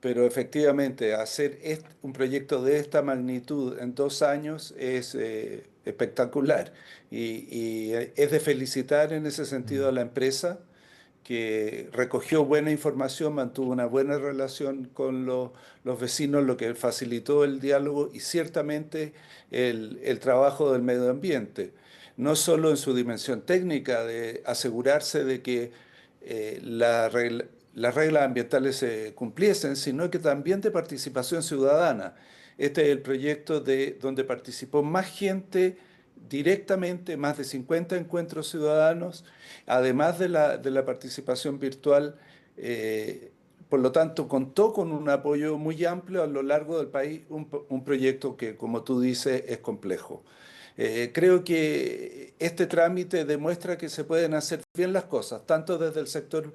pero efectivamente hacer un proyecto de esta magnitud en 2 años es espectacular y es de felicitar en ese sentido a la empresa que recogió buena información, mantuvo una buena relación con los vecinos, lo que facilitó el diálogo y ciertamente el trabajo del medio ambiente, no solo en su dimensión técnica de asegurarse de que las reglas ambientales se cumpliesen, sino que también de participación ciudadana. Este es el proyecto donde participó más gente directamente, más de 50 encuentros ciudadanos, además de la participación virtual. Por lo tanto, contó con un apoyo muy amplio a lo largo del país, un proyecto que, como tú dices, es complejo. Creo que este trámite demuestra que se pueden hacer bien las cosas, tanto desde el sector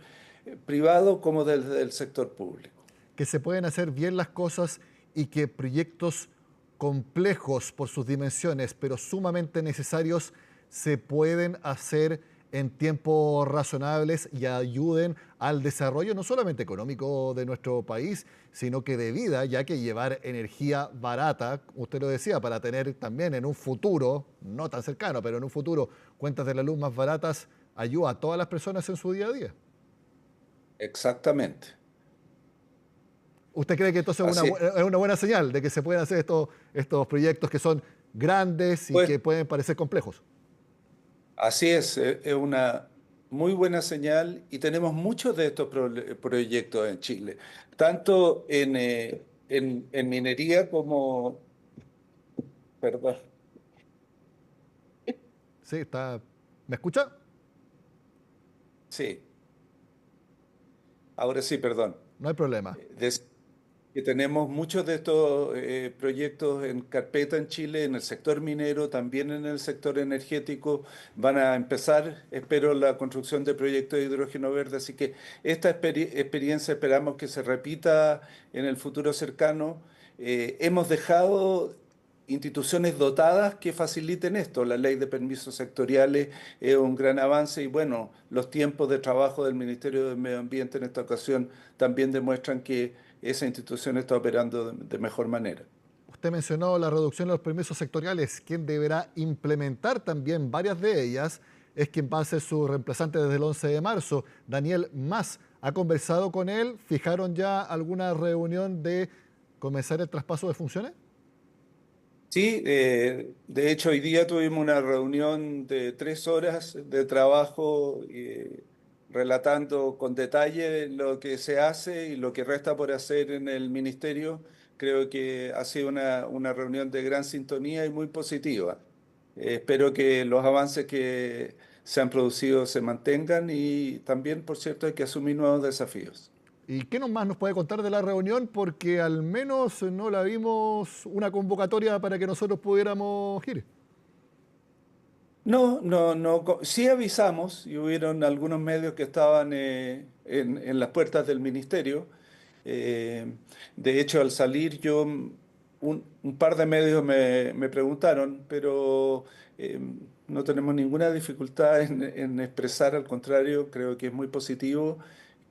privado como desde el sector público. Que se pueden hacer bien las cosas y que proyectos complejos por sus dimensiones, pero sumamente necesarios, se pueden hacer en tiempos razonables y ayuden al desarrollo no solamente económico de nuestro país, sino que de vida, ya que llevar energía barata, usted lo decía, para tener también en un futuro, no tan cercano, pero en un futuro, cuentas de la luz más baratas, ayuda a todas las personas en su día a día. Exactamente. ¿Usted cree que entonces es una buena señal de que se pueden hacer estos proyectos que son grandes y que pueden parecer complejos? Así es una muy buena señal y tenemos muchos de estos proyectos en Chile, tanto en minería como... Perdón. Sí, está... ¿Me escucha? Sí. Ahora sí, perdón. No hay problema. Que tenemos muchos de estos proyectos en carpeta en Chile, en el sector minero, también en el sector energético. Van a empezar, espero, la construcción de proyectos de hidrógeno verde. Así que esta experiencia esperamos que se repita en el futuro cercano. Hemos dejado instituciones dotadas que faciliten esto. La ley de permisos sectoriales es un gran avance y bueno, los tiempos de trabajo del Ministerio del Medio Ambiente en esta ocasión también demuestran que esa institución está operando de mejor manera. Usted mencionó la reducción de los permisos sectoriales. Quien deberá implementar también varias de ellas es quien va a ser su reemplazante desde el 11 de marzo, Daniel Mas. ¿Ha conversado con él? ¿Fijaron ya alguna reunión de comenzar el traspaso de funciones? Sí, de hecho hoy día tuvimos una reunión de 3 horas de trabajo relatando con detalle lo que se hace y lo que resta por hacer en el ministerio. Creo que ha sido una reunión de gran sintonía y muy positiva. Espero que los avances que se han producido se mantengan y también, por cierto, hay que asumir nuevos desafíos. ¿Y qué más nos puede contar de la reunión? Porque al menos no la vimos una convocatoria para que nosotros pudiéramos ir. No. Sí avisamos y hubieron algunos medios que estaban en las puertas del ministerio. De hecho, al salir yo, un par de medios me preguntaron, pero no tenemos ninguna dificultad en expresar, al contrario, creo que es muy positivo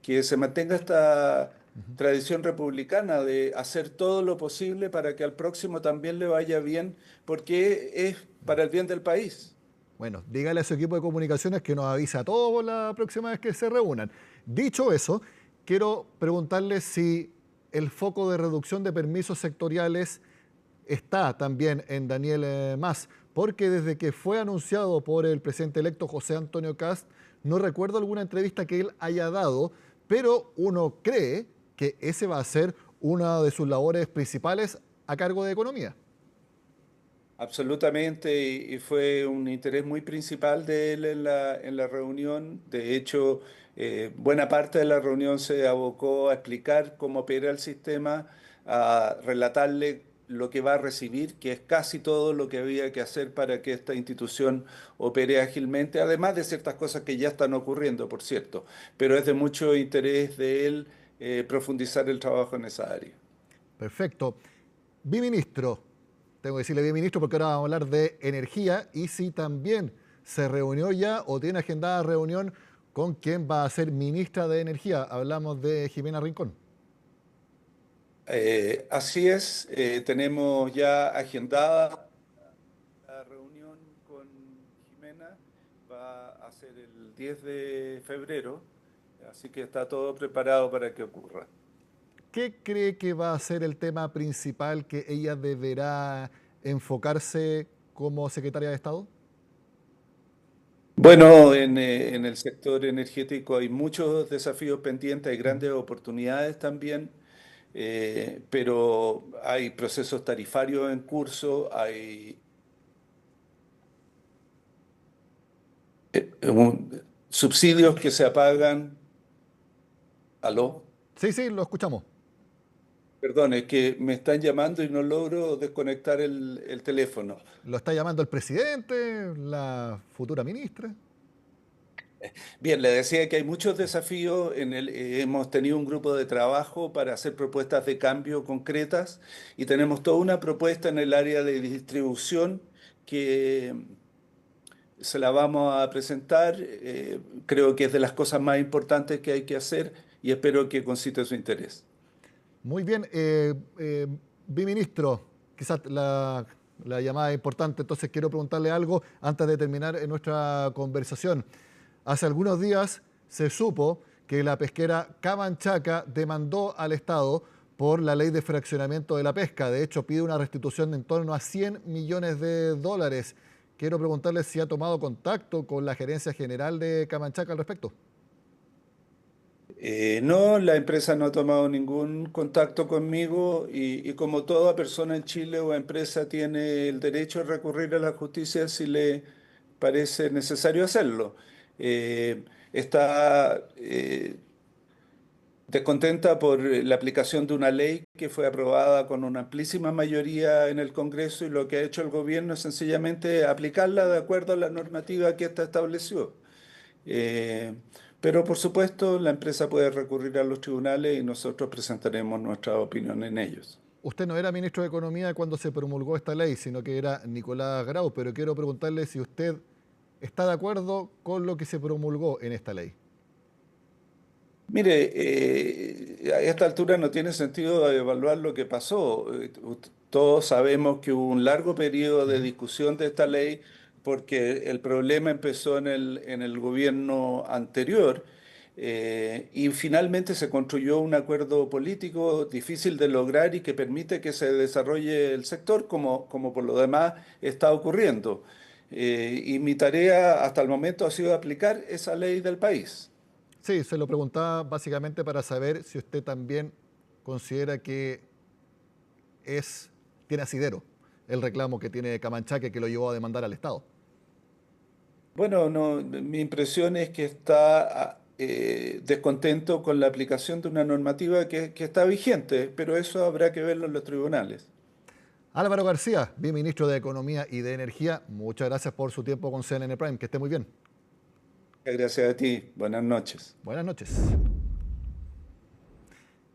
que se mantenga esta tradición republicana de hacer todo lo posible para que al próximo también le vaya bien, porque es para el bien del país. Bueno, dígale a su equipo de comunicaciones que nos avise a todos la próxima vez que se reúnan. Dicho eso, quiero preguntarle si el foco de reducción de permisos sectoriales está también en Daniel Mas, porque desde que fue anunciado por el presidente electo José Antonio Kast, no recuerdo alguna entrevista que él haya dado, pero uno cree que ese va a ser una de sus labores principales a cargo de Economía. Absolutamente, y fue un interés muy principal de él en la reunión. De hecho, buena parte de la reunión se abocó a explicar cómo opera el sistema, a relatarle lo que va a recibir, que es casi todo lo que había que hacer para que esta institución opere ágilmente, además de ciertas cosas que ya están ocurriendo, por cierto. Pero es de mucho interés de él profundizar el trabajo en esa área. Perfecto. Biministro. Tengo que decirle bien, ministro, porque ahora vamos a hablar de energía y si también se reunió ya o tiene agendada reunión con quien va a ser ministra de Energía. Hablamos de Jimena Rincón. Así es, tenemos ya agendada la reunión con Jimena, va a ser el 10 de febrero, así que está todo preparado para que ocurra. ¿Qué cree que va a ser el tema principal que ella deberá enfocarse como secretaria de Estado? Bueno, en el sector energético hay muchos desafíos pendientes, hay grandes oportunidades también, pero hay procesos tarifarios en curso, hay subsidios que se apagan. ¿Aló? Sí, lo escuchamos. Perdón, es que me están llamando y no logro desconectar el teléfono. ¿Lo está llamando el presidente, la futura ministra? Bien, le decía que hay muchos desafíos. Hemos tenido un grupo de trabajo para hacer propuestas de cambio concretas y tenemos toda una propuesta en el área de distribución que se la vamos a presentar. Creo que es de las cosas más importantes que hay que hacer y espero que concite su interés. Muy bien, biministro, quizás la llamada es importante, entonces quiero preguntarle algo antes de terminar nuestra conversación. Hace algunos días se supo que la pesquera Camanchaca demandó al Estado por la ley de fraccionamiento de la pesca. De hecho, pide una restitución de en torno a $100 millones. Quiero preguntarle si ha tomado contacto con la gerencia general de Camanchaca al respecto. No, la empresa no ha tomado ningún contacto conmigo y como toda persona en Chile o empresa tiene el derecho a recurrir a la justicia si le parece necesario hacerlo. Está descontenta por la aplicación de una ley que fue aprobada con una amplísima mayoría en el Congreso y lo que ha hecho el gobierno es sencillamente aplicarla de acuerdo a la normativa que ésta estableció. Pero por supuesto la empresa puede recurrir a los tribunales y nosotros presentaremos nuestra opinión en ellos. Usted no era ministro de Economía cuando se promulgó esta ley, sino que era Nicolás Grau, pero quiero preguntarle si usted está de acuerdo con lo que se promulgó en esta ley. Mire, a esta altura no tiene sentido evaluar lo que pasó. Todos sabemos que hubo un largo periodo de discusión de esta ley porque el problema empezó en el gobierno anterior y finalmente se construyó un acuerdo político difícil de lograr y que permite que se desarrolle el sector como por lo demás está ocurriendo. Y mi tarea hasta el momento ha sido aplicar esa ley del país. Sí, se lo preguntaba básicamente para saber si usted también considera que tiene asidero el reclamo que tiene Camanchaca que lo llevó a demandar al Estado. Bueno, no, mi impresión es que está descontento con la aplicación de una normativa que está vigente, pero eso habrá que verlo en los tribunales. Álvaro García, viceministro de Economía y de Energía, muchas gracias por su tiempo con CNN Prime. Que esté muy bien. Gracias a ti. Buenas noches. Buenas noches.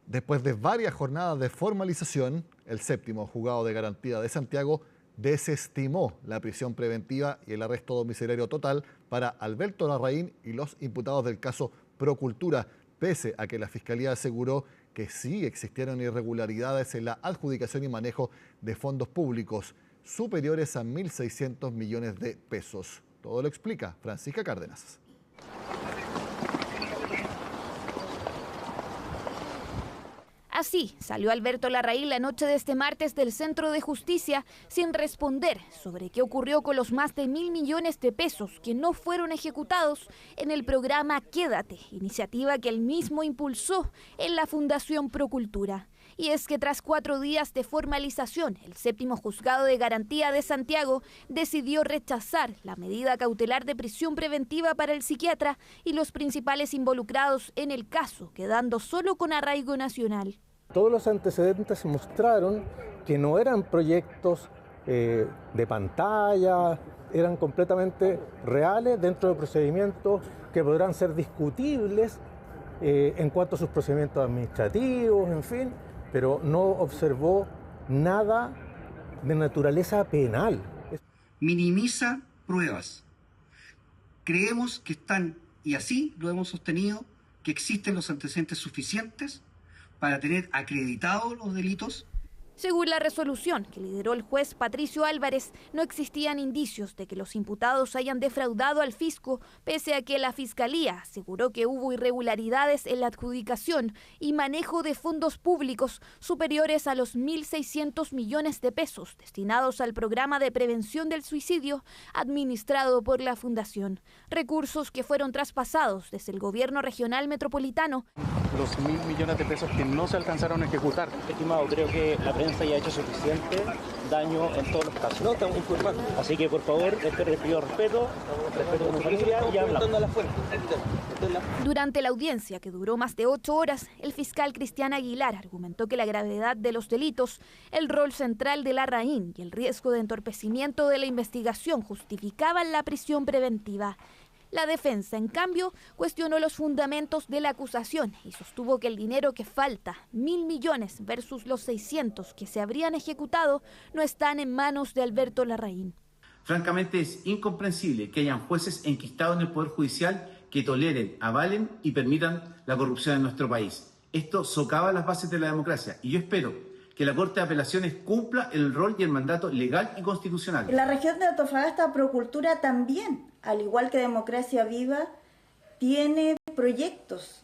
Después de varias jornadas de formalización, el séptimo juzgado de garantía de Santiago desestimó la prisión preventiva y el arresto domiciliario total para Alberto Larraín y los imputados del caso Procultura, pese a que la Fiscalía aseguró que sí existieron irregularidades en la adjudicación y manejo de fondos públicos superiores a 1.600 millones de pesos. Todo lo explica Francisca Cárdenas. Así salió Alberto Larraín la noche de este martes del Centro de Justicia sin responder sobre qué ocurrió con los más de 1.000 millones de pesos que no fueron ejecutados en el programa Quédate, iniciativa que él mismo impulsó en la Fundación Procultura. Y es que tras 4 días de formalización, el séptimo juzgado de garantía de Santiago decidió rechazar la medida cautelar de prisión preventiva para el psiquiatra y los principales involucrados en el caso, quedando solo con arraigo nacional. Todos los antecedentes mostraron que no eran proyectos de pantalla, eran completamente reales dentro de procedimientos que podrán ser discutibles en cuanto a sus procedimientos administrativos, en fin, pero no observó nada de naturaleza penal. Minimiza pruebas. Creemos que están, y así lo hemos sostenido, que existen los antecedentes suficientes para tener acreditados los delitos. Según la resolución que lideró el juez Patricio Álvarez, no existían indicios de que los imputados hayan defraudado al fisco, pese a que la Fiscalía aseguró que hubo irregularidades en la adjudicación y manejo de fondos públicos superiores a los 1.600 millones de pesos destinados al programa de prevención del suicidio administrado por la Fundación. Recursos que fueron traspasados desde el gobierno regional metropolitano. Los 1.000 millones de pesos que no se alcanzaron a ejecutar. Estimado, creo que la prensa ya ha hecho suficiente daño en todos los casos. No, estamos informando. Así que, por favor, les pido respeto con mi familia y hablamos. Durante la audiencia, que duró más de 8 horas, el fiscal Cristian Aguilar argumentó que la gravedad de los delitos, el rol central de Larraín y el riesgo de entorpecimiento de la investigación justificaban la prisión preventiva. La defensa, en cambio, cuestionó los fundamentos de la acusación y sostuvo que el dinero que falta, 1.000 millones versus los 600 que se habrían ejecutado, no están en manos de Alberto Larraín. Francamente es incomprensible que hayan jueces enquistados en el Poder Judicial que toleren, avalen y permitan la corrupción en nuestro país. Esto socava las bases de la democracia y yo espero que la Corte de Apelaciones cumpla el rol y el mandato legal y constitucional. La región de Antofagasta Procultura también, al igual que Democracia Viva, tiene proyectos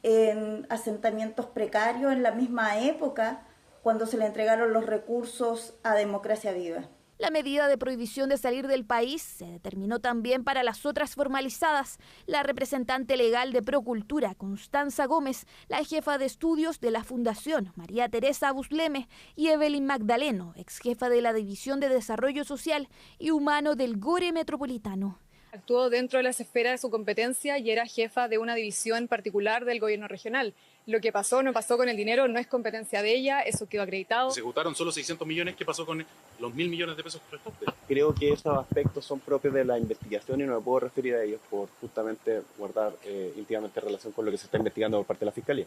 en asentamientos precarios en la misma época cuando se le entregaron los recursos a Democracia Viva. La medida de prohibición de salir del país se determinó también para las otras formalizadas. La representante legal de Procultura, Constanza Gómez, la jefa de estudios de la Fundación, María Teresa Busleme, y Evelyn Magdaleno, ex jefa de la División de Desarrollo Social y Humano del GORE Metropolitano. Actuó dentro de las esferas de su competencia y era jefa de una división particular del gobierno regional. Lo que pasó, no pasó con el dinero, no es competencia de ella, eso quedó acreditado. Se ejecutaron solo 600 millones, ¿qué pasó con los 1.000 millones de pesos restantes? Creo que esos aspectos son propios de la investigación y no me puedo referir a ellos por justamente guardar íntimamente relación con lo que se está investigando por parte de la Fiscalía.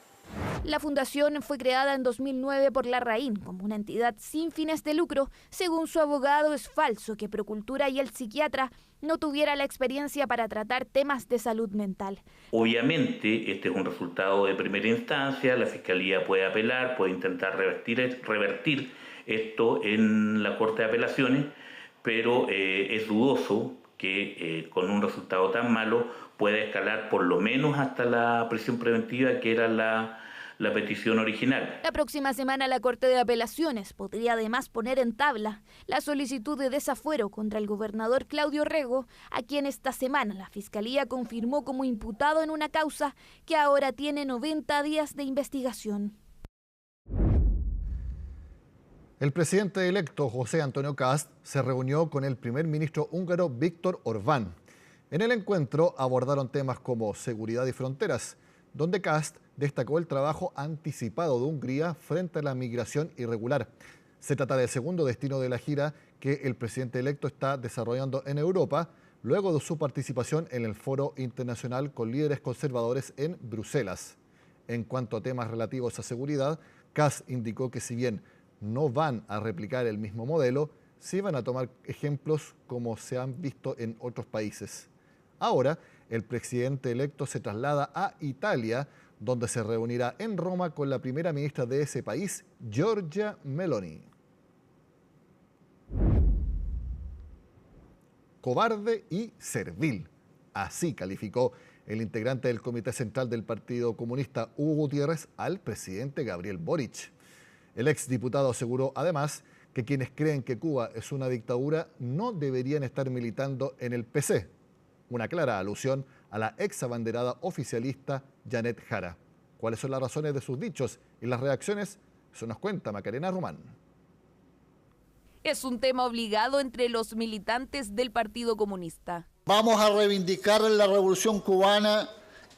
La fundación fue creada en 2009 por Larraín como una entidad sin fines de lucro. Según su abogado, es falso que Procultura y el psiquiatra no tuviera la experiencia para tratar temas de salud mental. Obviamente, este es un resultado de primera instancia, la Fiscalía puede apelar, puede intentar revertir esto en la Corte de Apelaciones, pero es dudoso que con un resultado tan malo pueda escalar por lo menos hasta la prisión preventiva, que era la petición original. La próxima semana la Corte de Apelaciones podría además poner en tabla la solicitud de desafuero contra el gobernador Claudio Rego, a quien esta semana la Fiscalía confirmó como imputado en una causa que ahora tiene 90 días de investigación. El presidente electo José Antonio Kast se reunió con el primer ministro húngaro Viktor Orbán. En el encuentro abordaron temas como seguridad y fronteras, donde Kast destacó el trabajo anticipado de Hungría frente a la migración irregular. Se trata del segundo destino de la gira que el presidente electo está desarrollando en Europa, luego de su participación en el Foro Internacional con líderes conservadores en Bruselas. En cuanto a temas relativos a seguridad, Kass indicó que si bien no van a replicar el mismo modelo, sí van a tomar ejemplos como se han visto en otros países. Ahora, el presidente electo se traslada a Italia, donde se reunirá en Roma con la primera ministra de ese país, Giorgia Meloni. Cobarde y servil. Así calificó el integrante del Comité Central del Partido Comunista, Hugo Gutiérrez, al presidente Gabriel Boric. El exdiputado aseguró además que quienes creen que Cuba es una dictadura no deberían estar militando en el PC. Una clara alusión a la ex abanderada oficialista Janet Jara. ¿Cuáles son las razones de sus dichos y las reacciones? Eso nos cuenta Macarena Román. Es un tema obligado entre los militantes del Partido Comunista. Vamos a reivindicar la revolución cubana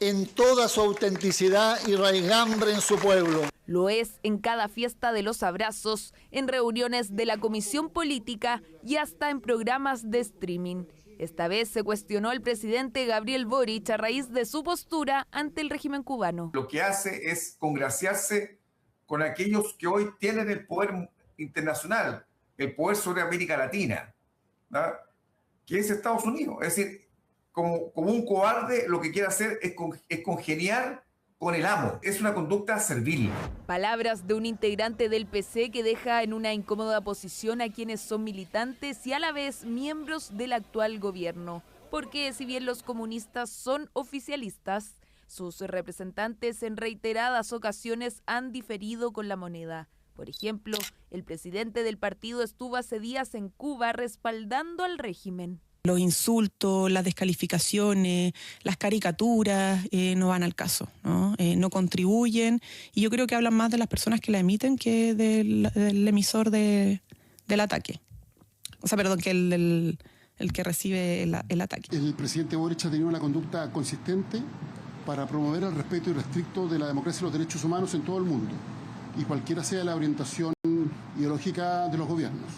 en toda su autenticidad y raigambre en su pueblo. Lo es en cada fiesta de los abrazos, en reuniones de la Comisión Política y hasta en programas de streaming. Esta vez se cuestionó al presidente Gabriel Boric a raíz de su postura ante el régimen cubano. Lo que hace es congraciarse con aquellos que hoy tienen el poder internacional, el poder sobre América Latina, ¿no? Que es Estados Unidos. Es decir, como un cobarde lo que quiere hacer es congeniar con el amo. Es una conducta servil. Palabras de un integrante del PC que deja en una incómoda posición a quienes son militantes y a la vez miembros del actual gobierno. Porque si bien los comunistas son oficialistas, sus representantes en reiteradas ocasiones han diferido con la moneda. Por ejemplo, el presidente del partido estuvo hace días en Cuba respaldando al régimen. Los insultos, las descalificaciones, las caricaturas no van al caso, ¿no? No contribuyen, y yo creo que hablan más de las personas que la emiten que del emisor del ataque. O sea, perdón, que el que recibe el ataque. El presidente Boric ha tenido una conducta consistente para promover el respeto irrestricto de la democracia y los derechos humanos en todo el mundo, y cualquiera sea la orientación ideológica de los gobiernos.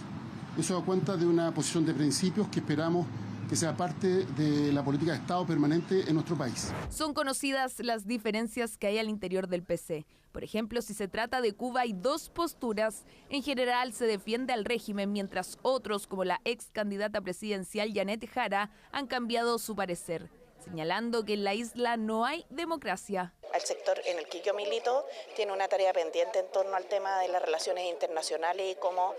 Eso da cuenta de una posición de principios que esperamos que sea parte de la política de Estado permanente en nuestro país. Son conocidas las diferencias que hay al interior del PC. Por ejemplo, si se trata de Cuba hay dos posturas. En general se defiende al régimen, mientras otros, como la ex candidata presidencial Janet Jara, han cambiado su parecer, señalando que en la isla no hay democracia. El sector en el que yo milito tiene una tarea pendiente en torno al tema de las relaciones internacionales y cómo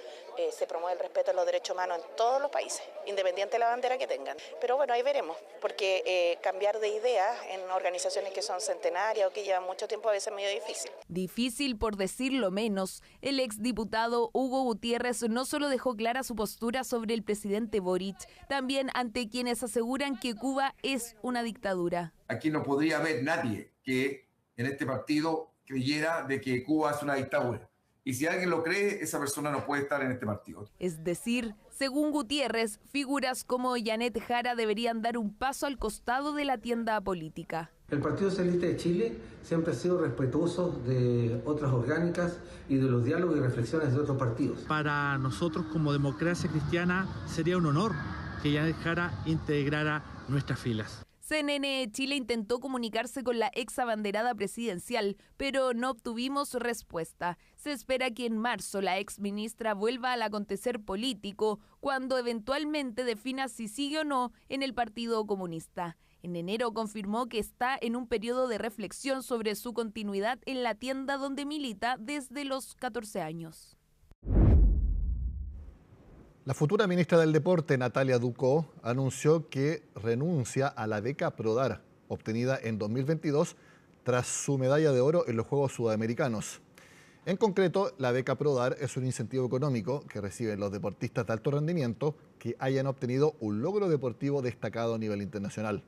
se promueve el respeto a los derechos humanos en todos los países, independiente de la bandera que tengan. Pero bueno, ahí veremos, porque cambiar de ideas en organizaciones que son centenarias o que llevan mucho tiempo a veces es medio difícil. Difícil por decirlo menos. El exdiputado Hugo Gutiérrez no solo dejó clara su postura sobre el presidente Boric, también ante quienes aseguran que Cuba es una dictadura. Aquí no podría haber nadie que en este partido creyera de que Cuba es una dictadura. Y si alguien lo cree, esa persona no puede estar en este partido. Es decir, según Gutiérrez, figuras como Janet Jara deberían dar un paso al costado de la tienda política. El Partido Socialista de Chile siempre ha sido respetuoso de otras orgánicas y de los diálogos y reflexiones de otros partidos. Para nosotros como democracia cristiana sería un honor que Janet Jara integrara nuestras filas. CNN Chile intentó comunicarse con la ex abanderada presidencial, pero no obtuvimos respuesta. Se espera que en marzo la ex ministra vuelva al acontecer político, cuando eventualmente defina si sigue o no en el Partido Comunista. En enero confirmó que está en un periodo de reflexión sobre su continuidad en la tienda donde milita desde los 14 años. La futura ministra del Deporte, Natalia Ducó, anunció que renuncia a la beca Prodar, obtenida en 2022 tras su medalla de oro en los Juegos Sudamericanos. En concreto, la beca Prodar es un incentivo económico que reciben los deportistas de alto rendimiento que hayan obtenido un logro deportivo destacado a nivel internacional.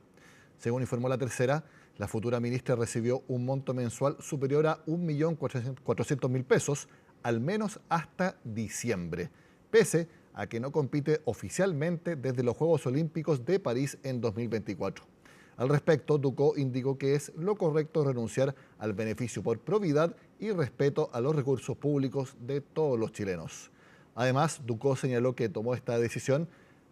Según informó La Tercera, la futura ministra recibió un monto mensual superior a 1.400.000 pesos, al menos hasta diciembre, pese a que no compite oficialmente desde los Juegos Olímpicos de París en 2024. Al respecto, Ducó indicó que es lo correcto renunciar al beneficio por probidad y respeto a los recursos públicos de todos los chilenos. Además, Ducó señaló que tomó esta decisión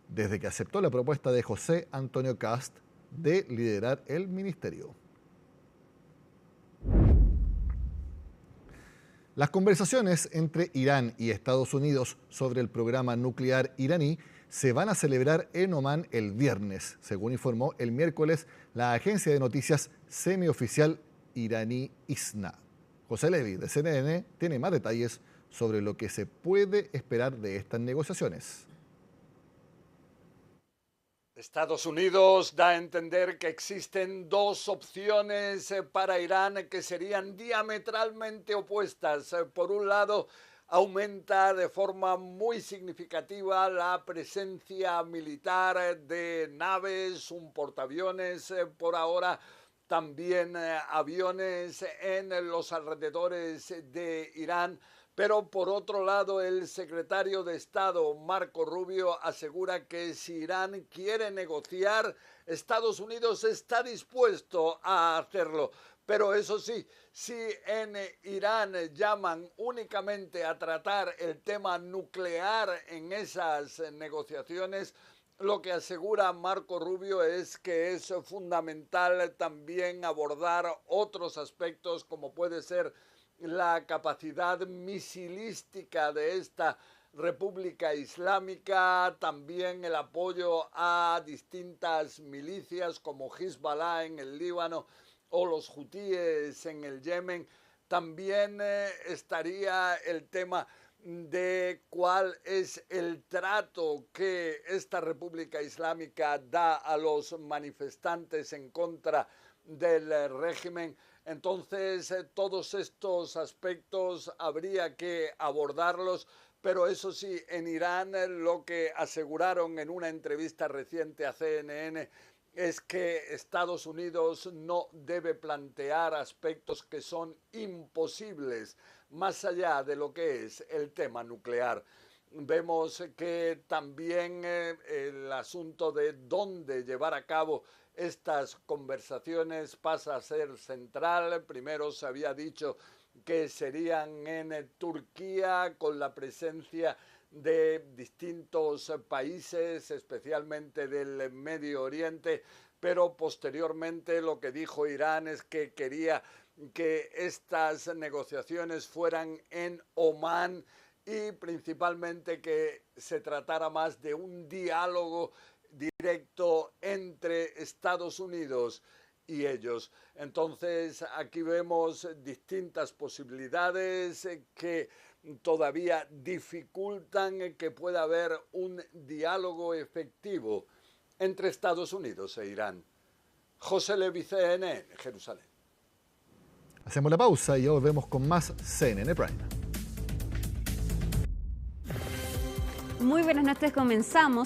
desde que aceptó la propuesta de José Antonio Kast de liderar el ministerio. Las conversaciones entre Irán y Estados Unidos sobre el programa nuclear iraní se van a celebrar en Omán el viernes, según informó el miércoles la agencia de noticias semioficial iraní ISNA. José Levi, de CNN, tiene más detalles sobre lo que se puede esperar de estas negociaciones. Estados Unidos da a entender que existen dos opciones para Irán que serían diametralmente opuestas. Por un lado, aumenta de forma muy significativa la presencia militar de naves, un portaaviones por ahora, también aviones en los alrededores de Irán. Pero por otro lado, el secretario de Estado, Marco Rubio, asegura que si Irán quiere negociar, Estados Unidos está dispuesto a hacerlo. Pero eso sí, si en Irán llaman únicamente a tratar el tema nuclear en esas negociaciones, lo que asegura Marco Rubio es que es fundamental también abordar otros aspectos, como puede ser la capacidad misilística de esta República Islámica, también el apoyo a distintas milicias como Hezbollah en el Líbano o los hutíes en el Yemen. También estaría el tema de cuál es el trato que esta República Islámica da a los manifestantes en contra del régimen. Entonces, todos estos aspectos habría que abordarlos, pero eso sí, en Irán lo que aseguraron en una entrevista reciente a CNN es que Estados Unidos no debe plantear aspectos que son imposibles, más allá de lo que es el tema nuclear. Vemos que también el asunto de dónde llevar a cabo estas conversaciones pasa a ser central. Primero se había dicho que serían en Turquía, con la presencia de distintos países, especialmente del Medio Oriente, pero posteriormente lo que dijo Irán es que quería que estas negociaciones fueran en Omán y principalmente que se tratara más de un diálogo directo entre Estados Unidos y ellos. Entonces, aquí vemos distintas posibilidades que todavía dificultan que pueda haber un diálogo efectivo entre Estados Unidos e Irán. José Levi, CNN, Jerusalén. Hacemos la pausa y ya volvemos con más CNN Prime. Muy buenas noches,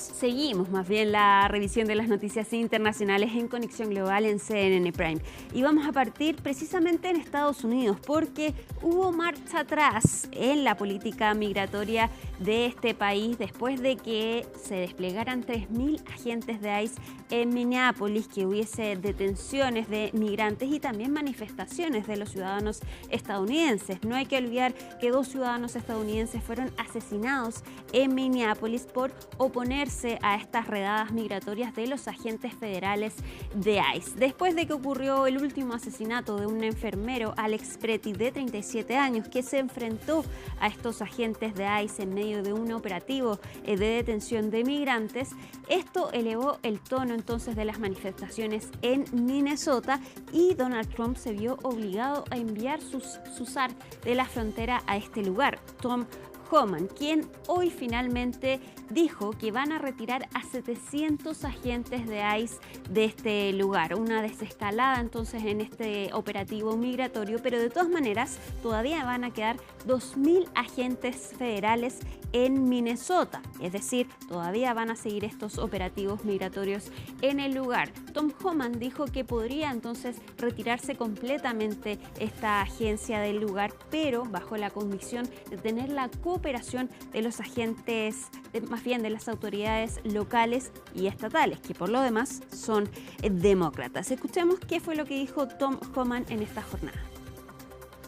seguimos más bien la revisión de las noticias internacionales en Conexión Global en CNN Prime. Y vamos a partir precisamente en Estados Unidos porque hubo marcha atrás en la política migratoria de este país después de que se desplegaran 3.000 agentes de ICE en Minneapolis, que hubiese detenciones de migrantes y también manifestaciones de los ciudadanos estadounidenses. No hay que olvidar que 2 ciudadanos estadounidenses fueron asesinados en Minneapolis por oponerse a estas redadas migratorias de los agentes federales de ICE. Después de que ocurrió el último asesinato de un enfermero, Alex Preti, de 37 años, que se enfrentó a estos agentes de ICE en medio de un operativo de detención de migrantes, esto elevó el tono entonces de las manifestaciones en Minnesota y Donald Trump se vio obligado a enviar sus SAR de la frontera a este lugar. Tom Homan, quien hoy finalmente dijo que van a retirar a 700 agentes de ICE de este lugar. Una desescalada entonces en este operativo migratorio, pero de todas maneras todavía van a quedar 2.000 agentes federales en Minnesota. Es decir, todavía van a seguir estos operativos migratorios en el lugar. Tom Homan dijo que podría entonces retirarse completamente esta agencia del lugar, pero bajo la condición de tener la cooperación de los agentes, más bien de las autoridades locales y estatales, que por lo demás son demócratas. Escuchemos qué fue lo que dijo Tom Homan en esta jornada.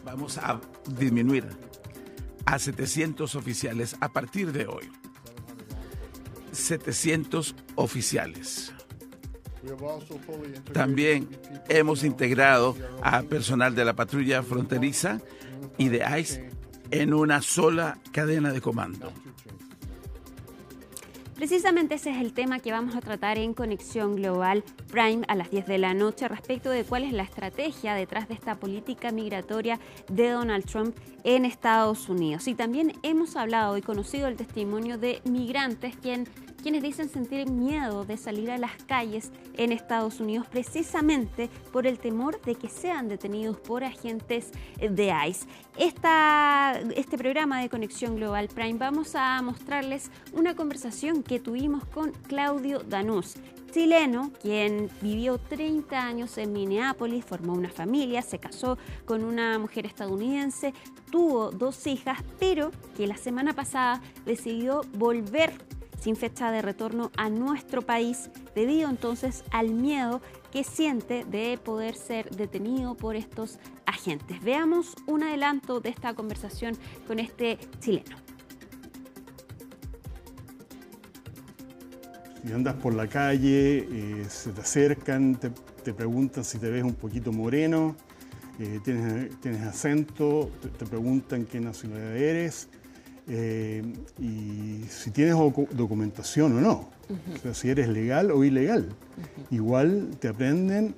Vamos a disminuir a 700 oficiales a partir de hoy. 700 oficiales. También hemos integrado a personal de la patrulla fronteriza y de ICE en una sola cadena de comando. Precisamente ese es el tema que vamos a tratar en Conexión Global Prime a las 10 de la noche respecto de cuál es la estrategia detrás de esta política migratoria de Donald Trump en Estados Unidos. Y también hemos hablado y conocido el testimonio de migrantes quienes dicen sentir miedo de salir a las calles en Estados Unidos precisamente por el temor de que sean detenidos por agentes de ICE. Este programa de Conexión Global Prime vamos a mostrarles una conversación que tuvimos con Claudio Danús, chileno, quien vivió 30 años en Minneapolis, formó una familia, se casó con una mujer estadounidense, tuvo 2 hijas, pero que la semana pasada decidió volver sin fecha de retorno a nuestro país, debido entonces al miedo que siente de poder ser detenido por estos agentes. Veamos un adelanto de esta conversación con este chileno. Si andas por la calle, se te acercan, te preguntan si te ves un poquito moreno, tienes acento, te preguntan qué nacionalidad eres. Y si tienes documentación o no, o sea, si eres legal o ilegal. Igual te aprenden,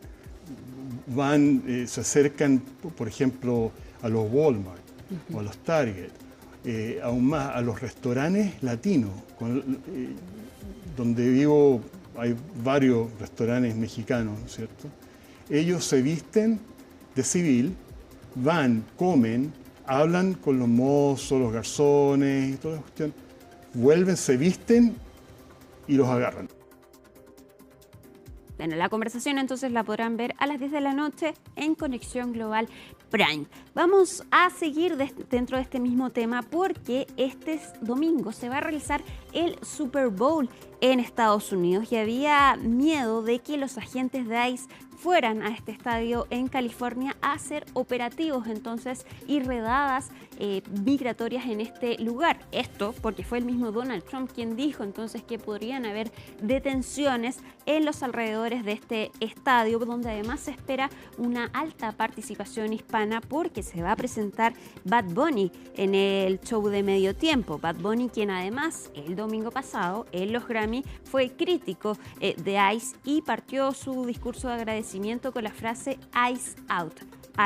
se acercan, por ejemplo, a los Walmart o a los Target, aún más a los restaurantes latinos. Donde vivo hay varios restaurantes mexicanos, ¿cierto? Ellos se visten de civil, van, comen, hablan con los mozos, los garzones y toda la cuestión, vuelven, se visten y los agarran. Bueno, la conversación entonces la podrán ver a las 10 de la noche en Conexión Global Prime. Vamos a seguir dentro de este mismo tema porque este domingo se va a realizar el Super Bowl en Estados Unidos y había miedo de que los agentes de ICE fueran a este estadio en California a hacer operativos entonces y redadas migratorias en este lugar. Esto porque fue el mismo Donald Trump quien dijo entonces que podrían haber detenciones en los alrededores de este estadio, donde además se espera una alta participación hispana porque se va a presentar Bad Bunny en el show de medio tiempo. Bad Bunny, quien además el domingo pasado en los Grammy fue crítico de ICE y partió su discurso de agradecimiento con la frase ICE out.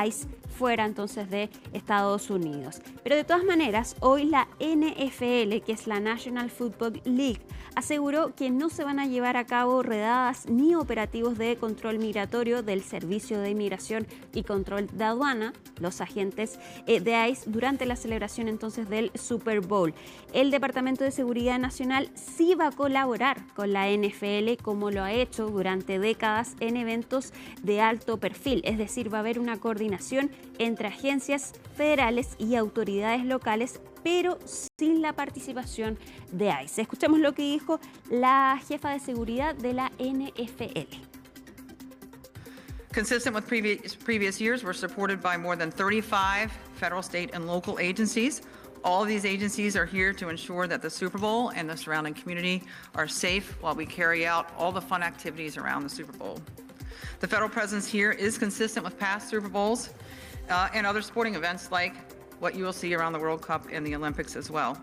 ICE fuera entonces de Estados Unidos. Pero de todas maneras, hoy la NFL, que es la National Football League, aseguró que no se van a llevar a cabo redadas ni operativos de control migratorio del Servicio de Inmigración y Control de Aduana, los agentes de ICE, durante la celebración entonces del Super Bowl. El Departamento de Seguridad Nacional sí va a colaborar con la NFL como lo ha hecho durante décadas en eventos de alto perfil, es decir, va a haber una coordinación entre agencias federales y autoridades locales, pero sin la participación de ICE. Escuchemos lo que dijo la jefa de seguridad de la NFL. Consistent with previous years, we're supported by more than 35 federal, state, and local agencies. All of these agencies are here to ensure that the Super Bowl and the surrounding community are safe while we carry out all the fun activities around the Super Bowl. The federal presence here is consistent with past Super Bowls and other sporting events like what you will see around the World Cup and the Olympics as well.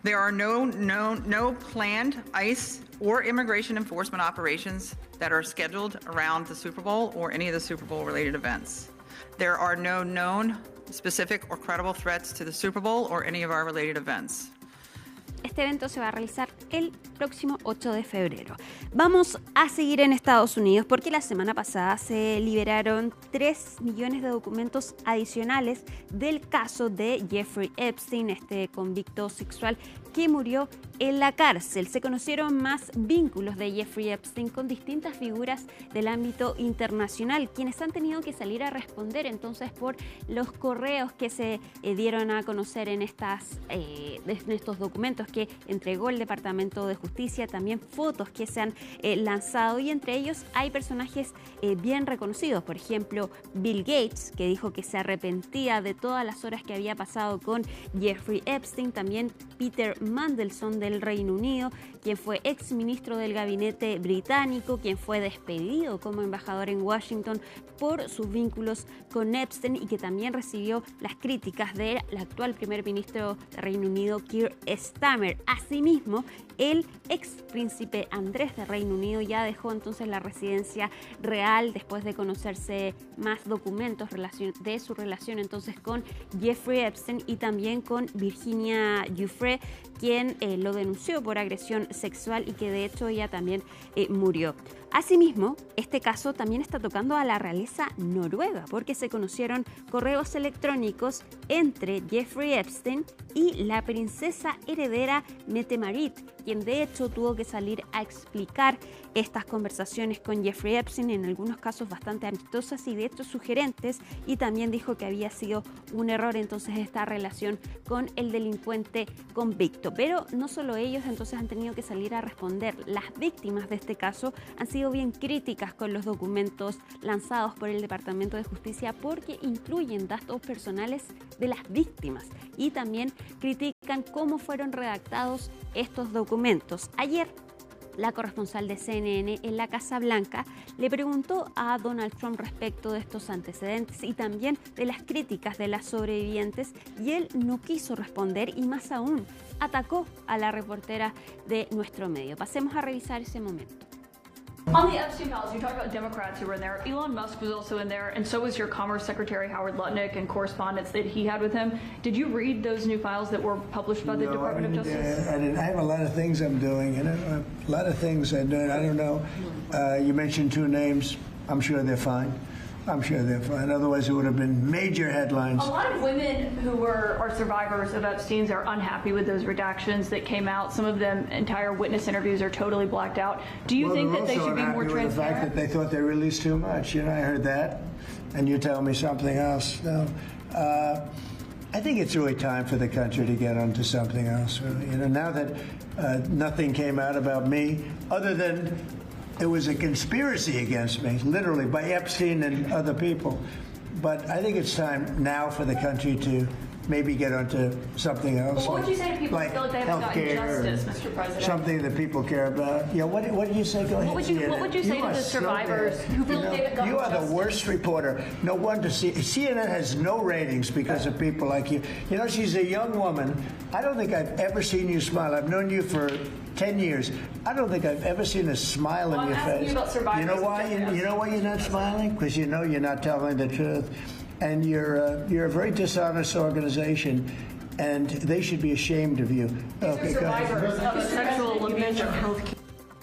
There are no planned ICE or immigration enforcement operations that are scheduled around the Super Bowl or any of the Super Bowl related events. There are no known specific or credible threats to the Super Bowl or any of our related events. Este evento se va a realizar el próximo 8 de febrero. Vamos a seguir en Estados Unidos porque la semana pasada se liberaron 3 millones de documentos adicionales del caso de Jeffrey Epstein, este convicto sexual que murió en la cárcel. Se conocieron más vínculos de Jeffrey Epstein con distintas figuras del ámbito internacional, quienes han tenido que salir a responder entonces por los correos que se dieron a conocer en estos documentos que entregó el Departamento de Justicia, también fotos que se han lanzado, y entre ellos hay personajes bien reconocidos. Por ejemplo, Bill Gates, que dijo que se arrepentía de todas las horas que había pasado con Jeffrey Epstein. También Peter Mandelson del Reino Unido, quien fue exministro del gabinete británico, quien fue despedido como embajador en Washington por sus vínculos con Epstein y que también recibió las críticas del actual primer ministro del Reino Unido, Keir Starmer. Asimismo, el ex príncipe Andrés de Reino Unido ya dejó entonces la residencia real después de conocerse más documentos de su relación entonces con Jeffrey Epstein y también con Virginia Giuffre, quien lo denunció por agresión sexual y que de hecho ella también murió. Asimismo, este caso también está tocando a la realeza noruega porque se conocieron correos electrónicos entre Jeffrey Epstein y la princesa heredera Mette-Marit, quien de hecho tuvo que salir a explicar estas conversaciones con Jeffrey Epstein, en algunos casos bastante amistosas y de hecho sugerentes, y también dijo que había sido un error entonces esta relación con el delincuente convicto. Pero no solo ellos entonces han tenido que salir a responder. Las víctimas de este caso han sido bien críticas con los documentos lanzados por el Departamento de Justicia porque incluyen datos personales de las víctimas y también critican cómo fueron redactados estos documentos. Ayer, la corresponsal de CNN en la Casa Blanca le preguntó a Donald Trump respecto de estos antecedentes y también de las críticas de las sobrevivientes, y él no quiso responder y más aún atacó a la reportera de nuestro medio. Pasemos a revisar ese momento. On the Epstein files, you talked about Democrats who were in there. Elon Musk was also in there, and so was your Commerce Secretary Howard Lutnick and correspondence that he had with him. Did you read those new files that were published by the Department of Justice? I didn't. I have a lot of things I'm doing, and a lot of things I'm doing. I don't know. You mentioned two names. I'm sure they're fine. I'm sure they're fine. Otherwise, it would have been major headlines. A lot of women who are survivors of Epstein's are unhappy with those redactions that came out. Some of them, entire witness interviews are totally blacked out. Do you think that they should be more transparent? The fact that they thought they released too much. You know, I heard that, and you tell me something else. No, I think it's really time for the country to get onto something else. Really. You know, now that nothing came out about me, other than it was a conspiracy against me, literally, by Epstein and other people. But I think it's time now for the country to maybe get onto something else. What would you say to people who feel like they haven't gotten justice, Mr. President? Something that people care about. Yeah, what did you say? Go ahead. What would you say to the survivors who feel like they haven't gotten justice? You are the worst reporter. No wonder CNN has no ratings because of people like you. You know, she's a young woman. I don't think I've ever seen you smile. I've known you for 10 years. I don't think I've ever seen a smile on your face. You know why? You know why you're not smiling? Because you know you're not telling the truth. And you're a very dishonest organization, and they should be ashamed of you. Okay, survivors of sexual abuse or health care.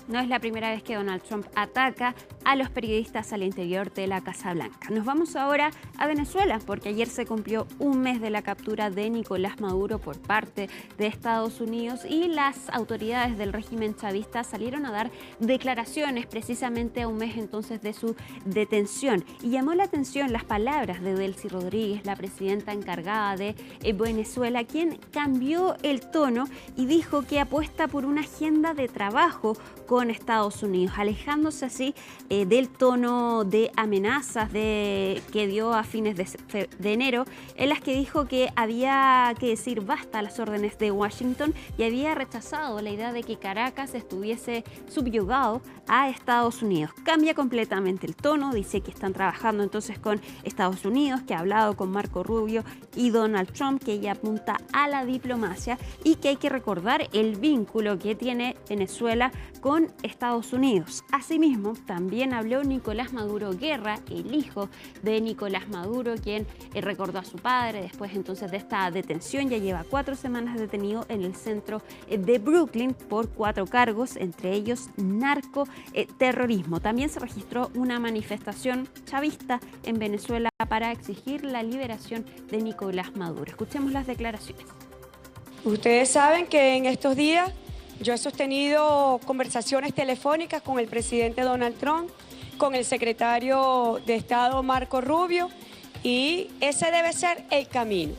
No es la primera vez que Donald Trump ataca a los periodistas al interior de la Casa Blanca. Nos vamos ahora a Venezuela, porque ayer se cumplió un mes de la captura de Nicolás Maduro por parte de Estados Unidos y las autoridades del régimen chavista salieron a dar declaraciones precisamente a un mes entonces de su detención. Y llamó la atención las palabras de Delcy Rodríguez, la presidenta encargada de Venezuela, quien cambió el tono y dijo que apuesta por una agenda de trabajo con Estados Unidos, alejándose así del tono de amenazas que dio a fines de enero, en las que dijo que había que decir basta a las órdenes de Washington y había rechazado la idea de que Caracas estuviese subyugado a Estados Unidos. Cambia completamente el tono, dice que están trabajando entonces con Estados Unidos, que ha hablado con Marco Rubio y Donald Trump, que ella apunta a la diplomacia y que hay que recordar el vínculo que tiene Venezuela con Estados Unidos. Asimismo, también habló Nicolás Maduro Guerra, el hijo de Nicolás Maduro, quien recordó a su padre después entonces de esta detención. Ya lleva 4 semanas detenido en el centro de Brooklyn por 4 cargos, entre ellos narcoterrorismo. También se registró una manifestación chavista en Venezuela para exigir la liberación de Nicolás Maduro. Escuchemos las declaraciones. Ustedes saben que en estos días yo he sostenido conversaciones telefónicas con el presidente Donald Trump, con el secretario de Estado Marco Rubio, y ese debe ser el camino,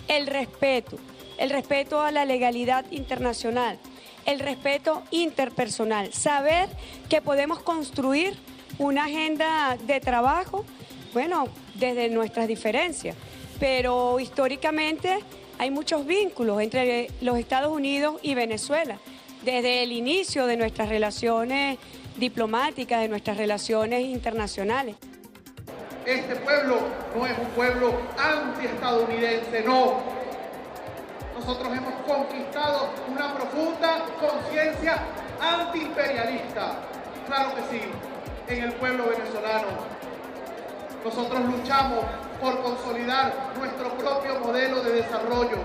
el respeto, el respeto a la legalidad internacional, el respeto interpersonal, saber que podemos construir una agenda de trabajo, bueno, desde nuestras diferencias, pero históricamente hay muchos vínculos entre los Estados Unidos y Venezuela, desde el inicio de nuestras relaciones diplomáticas, de nuestras relaciones internacionales. Este pueblo no es un pueblo antiestadounidense, no. Nosotros hemos conquistado una profunda conciencia antiimperialista, claro que sí, en el pueblo venezolano. Nosotros luchamos por consolidar nuestro propio modelo de desarrollo,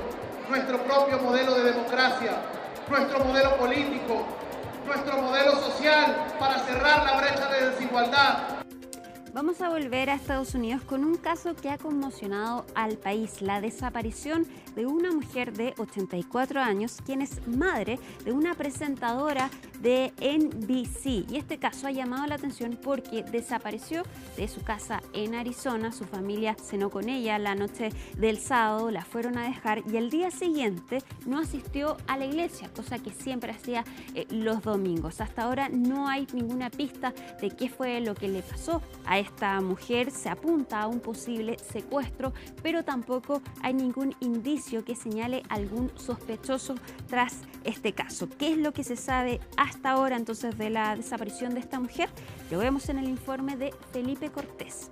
nuestro propio modelo de democracia, nuestro modelo político, nuestro modelo social para cerrar la brecha de desigualdad. Vamos a volver a Estados Unidos con un caso que ha conmocionado al país, la desaparición de una mujer de 84 años, quien es madre de una presentadora de NBC. Y este caso ha llamado la atención porque desapareció de su casa en Arizona. Su familia cenó con ella la noche del sábado, la fueron a dejar y al día siguiente no asistió a la iglesia, cosa que siempre hacía los domingos. Hasta ahora no hay ninguna pista de qué fue lo que le pasó a esta mujer. Se apunta a un posible secuestro, pero tampoco hay ningún indicio que señale algún sospechoso tras este caso. ¿Qué es lo que se sabe hasta ahora entonces de la desaparición de esta mujer? Lo vemos en el informe de Felipe Cortés.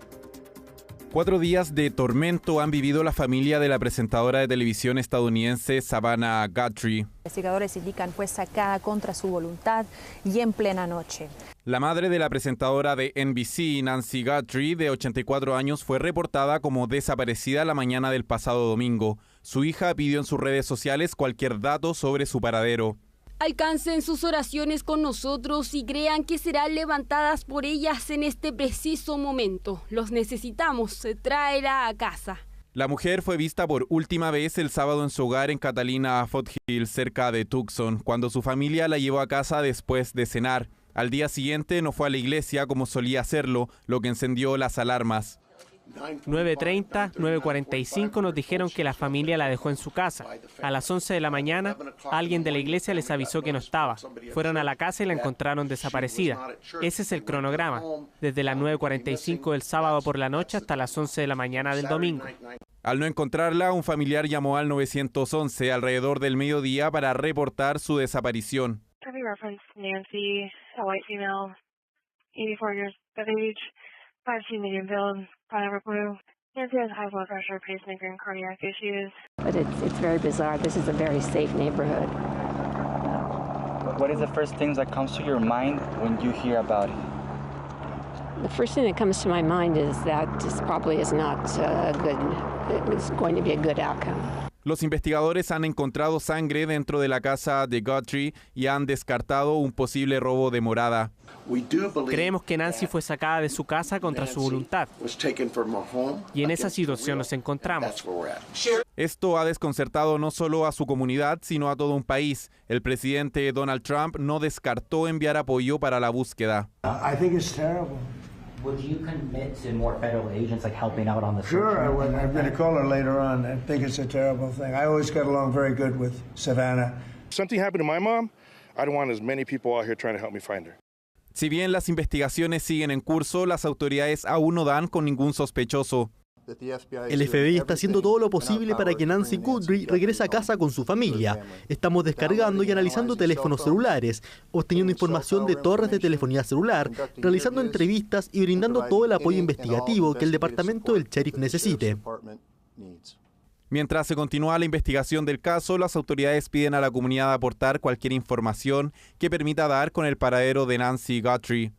4 días de tormento han vivido la familia de la presentadora de televisión estadounidense Savannah Guthrie. Investigadores indican fue sacada contra su voluntad y en plena noche. La madre de la presentadora de NBC, Nancy Guthrie, de 84 años, fue reportada como desaparecida la mañana del pasado domingo. Su hija pidió en sus redes sociales cualquier dato sobre su paradero. Alcancen sus oraciones con nosotros y crean que serán levantadas por ellas en este preciso momento. Los necesitamos, tráela a casa. La mujer fue vista por última vez el sábado en su hogar en Catalina Foothill, cerca de Tucson, cuando su familia la llevó a casa después de cenar. Al día siguiente no fue a la iglesia como solía hacerlo, lo que encendió las alarmas. 9:30, 9:45 nos dijeron que la familia la dejó en su casa. A las 11 de la mañana, alguien de la iglesia les avisó que no estaba. Fueron a la casa y la encontraron desaparecida. Ese es el cronograma, desde las 9:45 del sábado por la noche hasta las 11 de la mañana del domingo. Al no encontrarla, un familiar llamó al 911 alrededor del mediodía para reportar su desaparición. Nancy, a white female, 84 years of age, 5'2" medium build, Pineapple Blue. Nancy has high blood pressure, pacemaker, and cardiac issues. But it's very bizarre. This is a very safe neighborhood. What is the first thing that comes to your mind when you hear about it? The first thing that comes to my mind is that this probably is not it's going to be a good outcome. Los investigadores han encontrado sangre dentro de la casa de Guthrie y han descartado un posible robo de morada. Creemos que Nancy fue sacada de su casa contra su voluntad. Y en esa situación nos encontramos. Esto ha desconcertado no solo a su comunidad, sino a todo un país. El presidente Donald Trump no descartó enviar apoyo para la búsqueda. I think it's terrible. Would you commit to more federal agents like helping out on the search? Sure, I would. I'm going to call her later on. I think it's a terrible thing. I always got along very good with Savannah. If something happened to my mom, I'd want as many people out here trying to help me find her. Si bien las investigaciones siguen en curso, las autoridades aún no dan con ningún sospechoso. El FBI está haciendo todo lo posible para que Nancy Guthrie regrese a casa con su familia. Estamos descargando y analizando teléfonos celulares, obteniendo información de torres de telefonía celular, realizando entrevistas y brindando todo el apoyo investigativo que el departamento del sheriff necesite. Mientras se continúa la investigación del caso, las autoridades piden a la comunidad aportar cualquier información que permita dar con el paradero de Nancy Guthrie.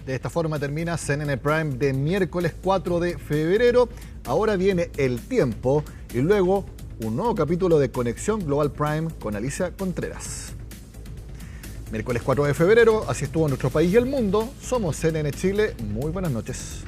De esta forma termina CNN Prime de miércoles 4 de febrero. Ahora viene El Tiempo y luego un nuevo capítulo de Conexión Global Prime con Alicia Contreras. Miércoles 4 de febrero, así estuvo nuestro país y el mundo. Somos CNN Chile. Muy buenas noches.